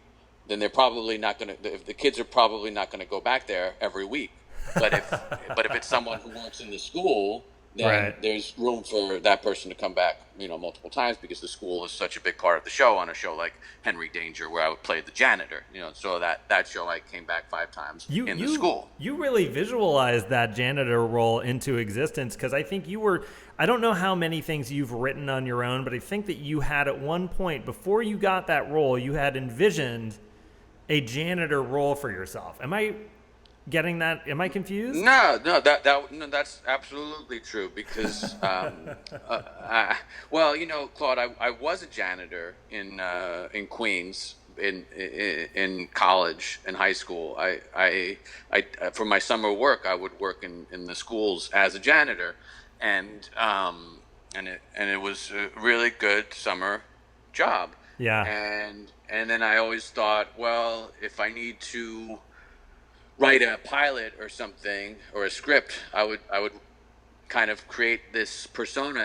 S4: then they're probably not going to. The kids are probably not going to go back there every week. But if it's someone who works in the school, then
S1: Right.
S4: there's room for that person to come back, multiple times because the school is such a big part of the show. On a show like Henry Danger, where I would play the janitor, so that show I came back 5 times
S1: You
S4: in the
S1: you
S4: school.
S1: you really visualized that janitor role into existence because I think you were. I don't know how many things you've written on your own, but I think that you had at one point before you got that role, you had envisioned a janitor role for yourself. Am I getting that? Am I confused?
S4: No, that's absolutely true because, well, Claude, I was a janitor in Queens in college and high school. I for my summer work, I would work in the schools as a janitor, and it was a really good summer job.
S1: Yeah.
S4: And then I always thought, well, if I need to write a pilot or something or a script, I would kind of create this persona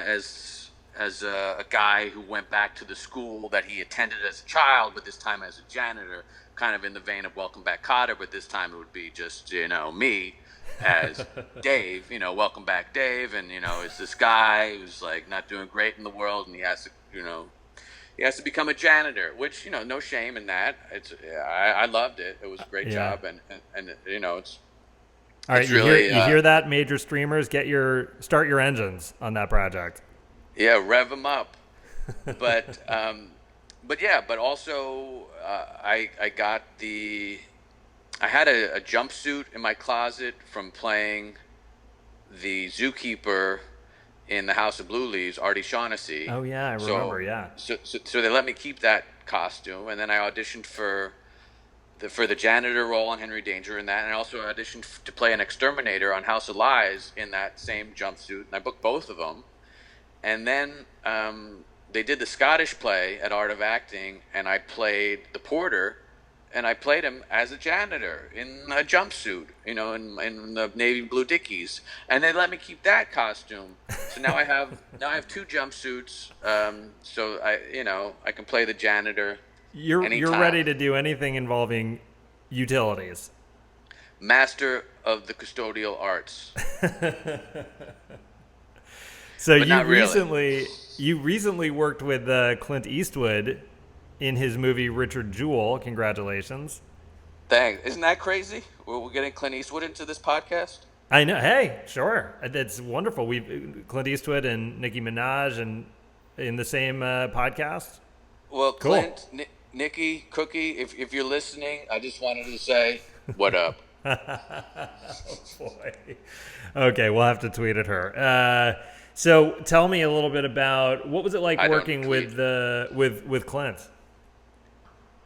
S4: as a guy who went back to the school that he attended as a child, but this time as a janitor, kind of in the vein of Welcome Back, Kotter, but this time it would be just, me as Dave, Welcome Back, Dave. And, it's this guy who's like not doing great in the world, and he has to become a janitor, which, no shame in that. I loved it. It was a great job. And it's,
S1: all right.
S4: It's really,
S1: you hear that, major streamers? Start your engines on that project.
S4: Yeah, rev them up. But but also I had a jumpsuit in my closet from playing the zookeeper in the House of Blue Leaves, Artie Shaughnessy.
S1: Oh yeah, I remember. Yeah.
S4: So they let me keep that costume, and then I auditioned for the janitor role on Henry Danger in that, and I also auditioned to play an exterminator on House of Lies in that same jumpsuit, and I booked both of them. And then they did the Scottish play at Art of Acting, and I played the porter, and I played him as a janitor in a jumpsuit, in the navy blue Dickies, and they let me keep that costume. So now I have two jumpsuits, so I can play the janitor.
S1: You're
S4: anytime.
S1: Ready to do anything involving utilities.
S4: Master of the custodial arts.
S1: So
S4: but
S1: you recently worked with Clint Eastwood in his movie Richard Jewell. Congratulations.
S4: Thanks. Isn't that crazy? We're getting Clint Eastwood into this podcast?
S1: I know. Hey, sure. That's wonderful. Clint Eastwood and Nicki Minaj and in the same podcast.
S4: Well,
S1: cool.
S4: Clint, Nicki, Cookie, if you're listening, I just wanted to say, what up?
S1: Oh, boy. Okay, we'll have to tweet at her. So tell me a little bit about what was it like working with Clint?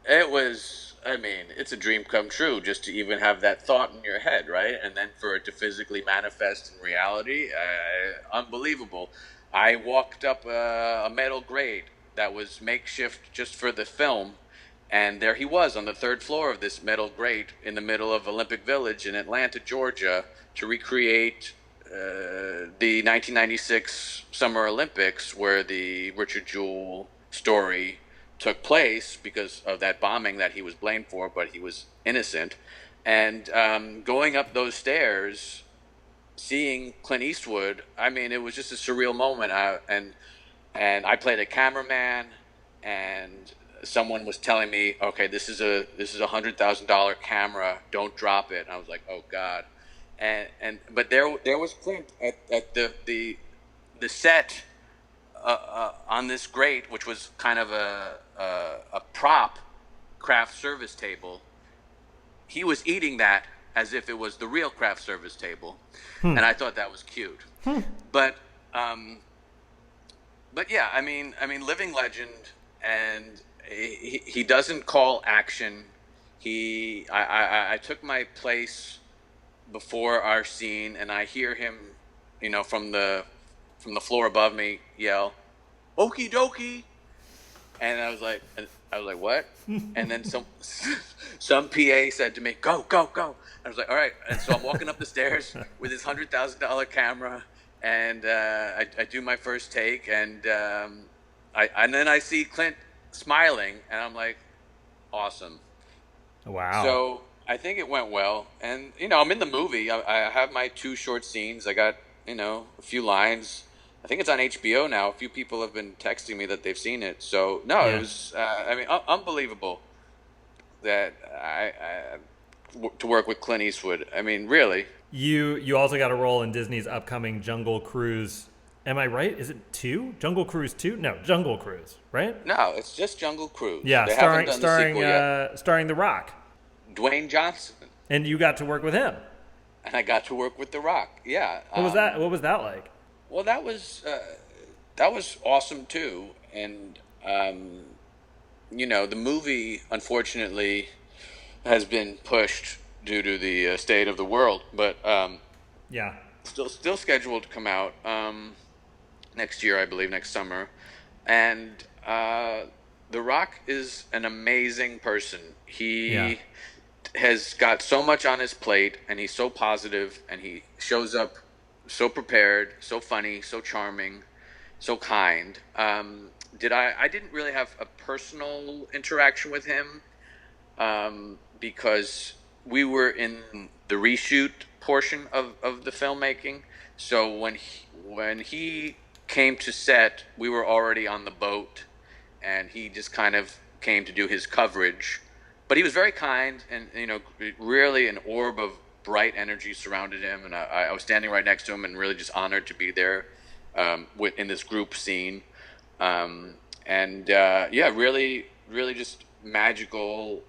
S4: It was, it's a dream come true just to even have that thought in your head, right? And then for it to physically manifest in reality, unbelievable. I walked up a metal grate that was makeshift just for the film, and there he was on the third floor of this metal grate in the middle of Olympic Village in Atlanta, Georgia, to recreate the 1996 Summer Olympics, where the Richard Jewell story took place because of that bombing that he was blamed for, but he was innocent. And going up those stairs, seeing Clint Eastwood, it was just a surreal moment. And I played a cameraman, and someone was telling me, "Okay, this is a $100,000 camera. Don't drop it." And I was like, "Oh God." But there was Clint at the set on this grate, which was kind of a prop craft service table. He was eating that as if it was the real craft service table, and I thought that was cute. But yeah, living legend, and he doesn't call action. I took my place before our scene, and I hear him, from the floor above me yell, "Okie dokie," and I was like, "What?" And then some PA said to me, "Go, go, go." I was like, "All right." And so I'm walking up the stairs with this $100,000 camera, and I do my first take, and then I see Clint smiling, and I'm like, awesome.
S1: Wow.
S4: So I think it went well, and I'm in the movie. I have my 2 short scenes. I got a few lines. I think it's on HBO now. A few people have been texting me that they've seen it. So no, It was unbelievable that to work with Clint Eastwood. Really.
S1: You also got a role in Disney's upcoming Jungle Cruise. Am I right? Is it 2? Jungle Cruise 2? No, Jungle Cruise, right?
S4: No, it's just Jungle Cruise.
S1: Yeah,
S4: they
S1: starring The Rock.
S4: Dwayne Johnson.
S1: And you got to work with him.
S4: And I got to work with The Rock. Yeah.
S1: What was that? What was that like?
S4: Well, that was awesome too. And the movie unfortunately has been pushed due to the state of the world, but
S1: yeah,
S4: still scheduled to come out next year, I believe, next summer. And The Rock is an amazing person. He has got so much on his plate, and he's so positive, and he shows up so prepared, so funny, so charming. so kind. I didn't really have a personal interaction with him because we were in the reshoot portion of the filmmaking. So when he came to set, we were already on the boat, and he just kind of came to do his coverage. But he was very kind, and really an orb of bright energy surrounded him, and I was standing right next to him, and really just honored to be there in this group scene. Really, really just magical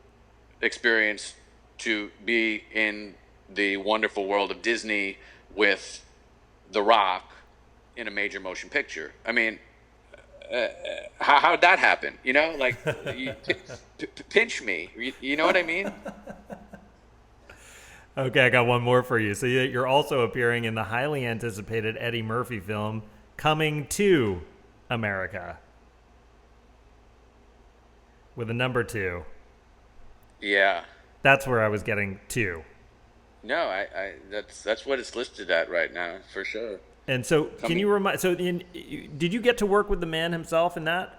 S4: experience to be in the wonderful world of Disney with The Rock in a major motion picture. I mean, how'd that happen? Like, pinch me. You know what I mean?
S1: Okay, I got one more for you. So you're also appearing in the highly anticipated Eddie Murphy film Coming to America with a number 2.
S4: Yeah.
S1: That's where I was getting to.
S4: No, that's what it's listed at right now, for sure.
S1: And so, can you remind? So, did you get to work with the man himself in that?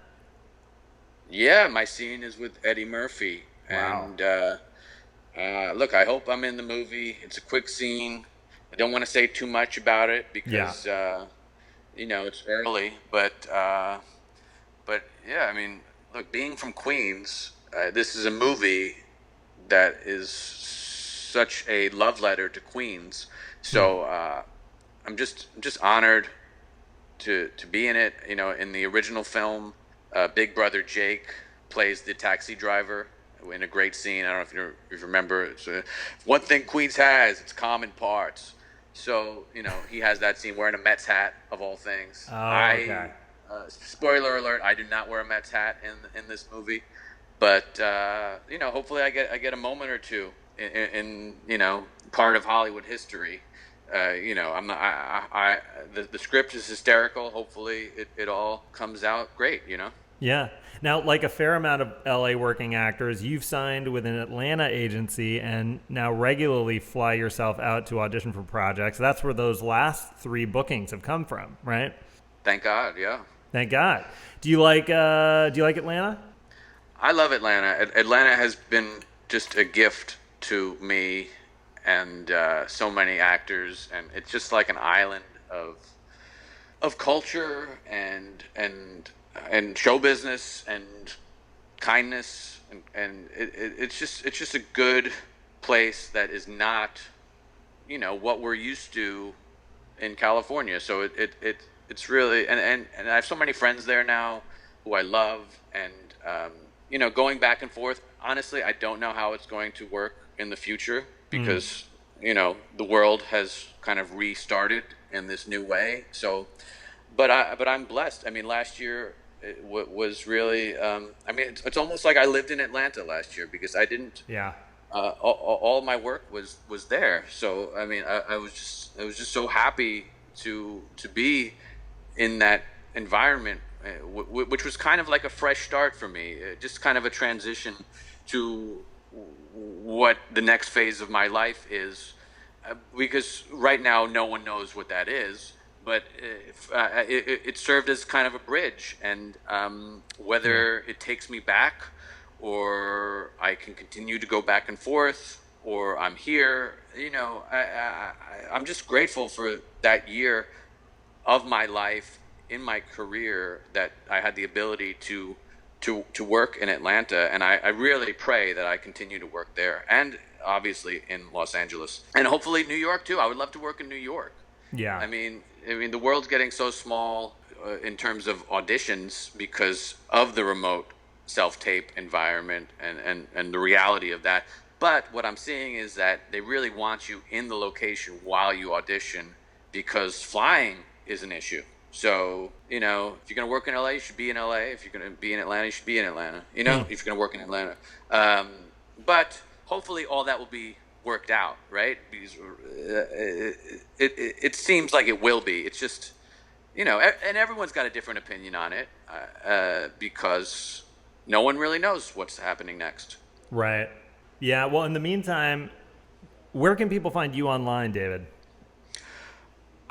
S4: Yeah, my scene is with Eddie Murphy.
S1: Wow.
S4: And look, I hope I'm in the movie. It's a quick scene. I don't want to say too much about it because it's early. But yeah, I mean, look, being from Queens, this is a movie that is such a love letter to Queens. So I'm just honored to be in it. In the original film, Big Brother Jake plays the taxi driver in a great scene. I don't know if you remember. It's, one thing Queens has, it's common parts. So he has that scene wearing a Mets hat of all things.
S1: Oh, okay.
S4: Spoiler alert: I do not wear a Mets hat in this movie, but hopefully I get a moment or two in part of Hollywood history. I'm not. The script is hysterical. Hopefully it all comes out great.
S1: Yeah. Now, like a fair amount of LA working actors, you've signed with an Atlanta agency and now regularly fly yourself out to audition for projects. That's where those last 3 bookings have come from, right?
S4: Thank God. Yeah.
S1: Thank God. Do you like Atlanta?
S4: I love Atlanta. Atlanta has been just a gift to me and so many actors, and it's just like an island of culture and show business and kindness, and it's just a good place that is not what we're used to in California. So it's really and I have so many friends there now who I love, and going back and forth. Honestly, I don't know how it's going to work in the future because the world has kind of restarted in this new way. So, but I'm blessed. I mean, last year it was really. It's almost like I lived in Atlanta last year because I didn't.
S1: Yeah.
S4: All my work was there. So I mean, I was just so happy to be in that environment, which was kind of like a fresh start for me, just kind of a transition to what the next phase of my life is, because right now no one knows what that is, but it served as kind of a bridge, and whether it takes me back or I can continue to go back and forth or I'm here, I'm just grateful for that year of my life in my career that I had the ability to work in Atlanta, and I really pray that I continue to work there, and obviously in Los Angeles, and hopefully New York too. I would love to work in New York.
S1: Yeah.
S4: I mean, the world's getting so small in terms of auditions because of the remote self-tape environment and the reality of that. But what I'm seeing is that they really want you in the location while you audition, because flying is an issue. So, if you're going to work in LA, you should be in LA. If you're going to be in Atlanta, you should be in Atlanta. If you're going to work in Atlanta. But hopefully all that will be worked out, right? Because it seems like it will be. It's just, and everyone's got a different opinion on it because no one really knows what's happening next.
S1: Right. Yeah. Well, in the meantime, where can people find you online, David?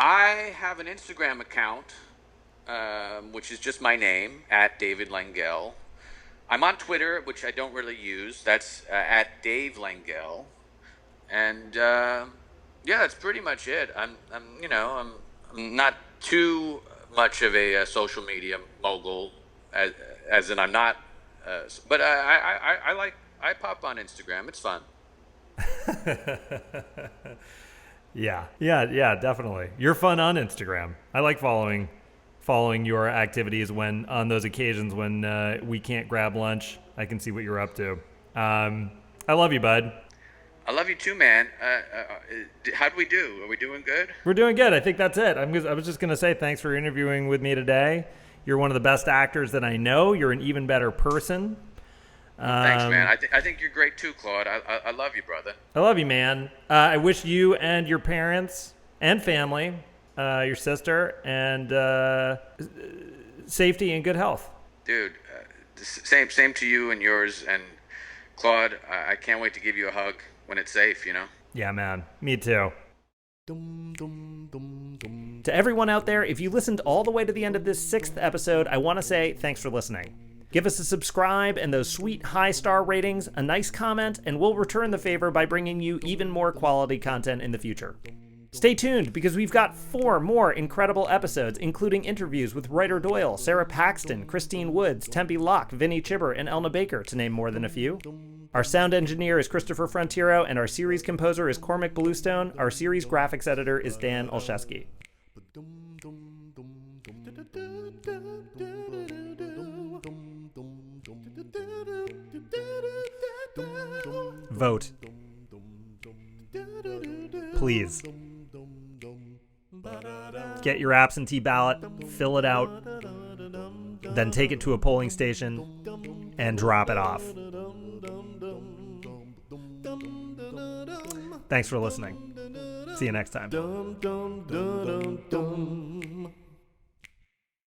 S4: I have an Instagram account which is just my name, at David Lengel. I'm on Twitter, which I don't really use. That's at Dave Langell. And yeah, that's pretty much it. I'm not too much of a social media mogul, as in I'm not. But I pop on Instagram. It's fun.
S1: Yeah, definitely. You're fun on Instagram. I like following your activities when on those occasions when we can't grab lunch. I can see what you're up to. I love you, bud.
S4: I love you too, man. How'd we do? Are we doing good?
S1: We're doing good. I think that's it. I was just going to say thanks for interviewing with me today. You're one of the best actors that I know. You're an even better person.
S4: Thanks, man. I think you're great too, Claude. I love you, brother.
S1: I love you, man. I wish you and your parents and family, your sister, and safety and good health.
S4: Dude, same to you and yours. And Claude, I can't wait to give you a hug when it's safe, you know?
S1: Yeah, man. Me too. To everyone out there, if you listened all the way to the end of this 6th episode, I want to say thanks for listening. Give us a subscribe and those sweet high-star ratings, a nice comment, and we'll return the favor by bringing you even more quality content in the future. Stay tuned, because we've got 4 more incredible episodes, including interviews with Writer Doyle, Sarah Paxton, Christine Woods, Tempe Locke, Vinnie Chibber, and Elna Baker, to name more than a few. Our sound engineer is Christopher Frontiero, and our series composer is Cormac Bluestone. Our series graphics editor is Dan Olszewski. Vote. Please. Get your absentee ballot, fill it out, then take it to a polling station and drop it off. Thanks for listening. See you next time.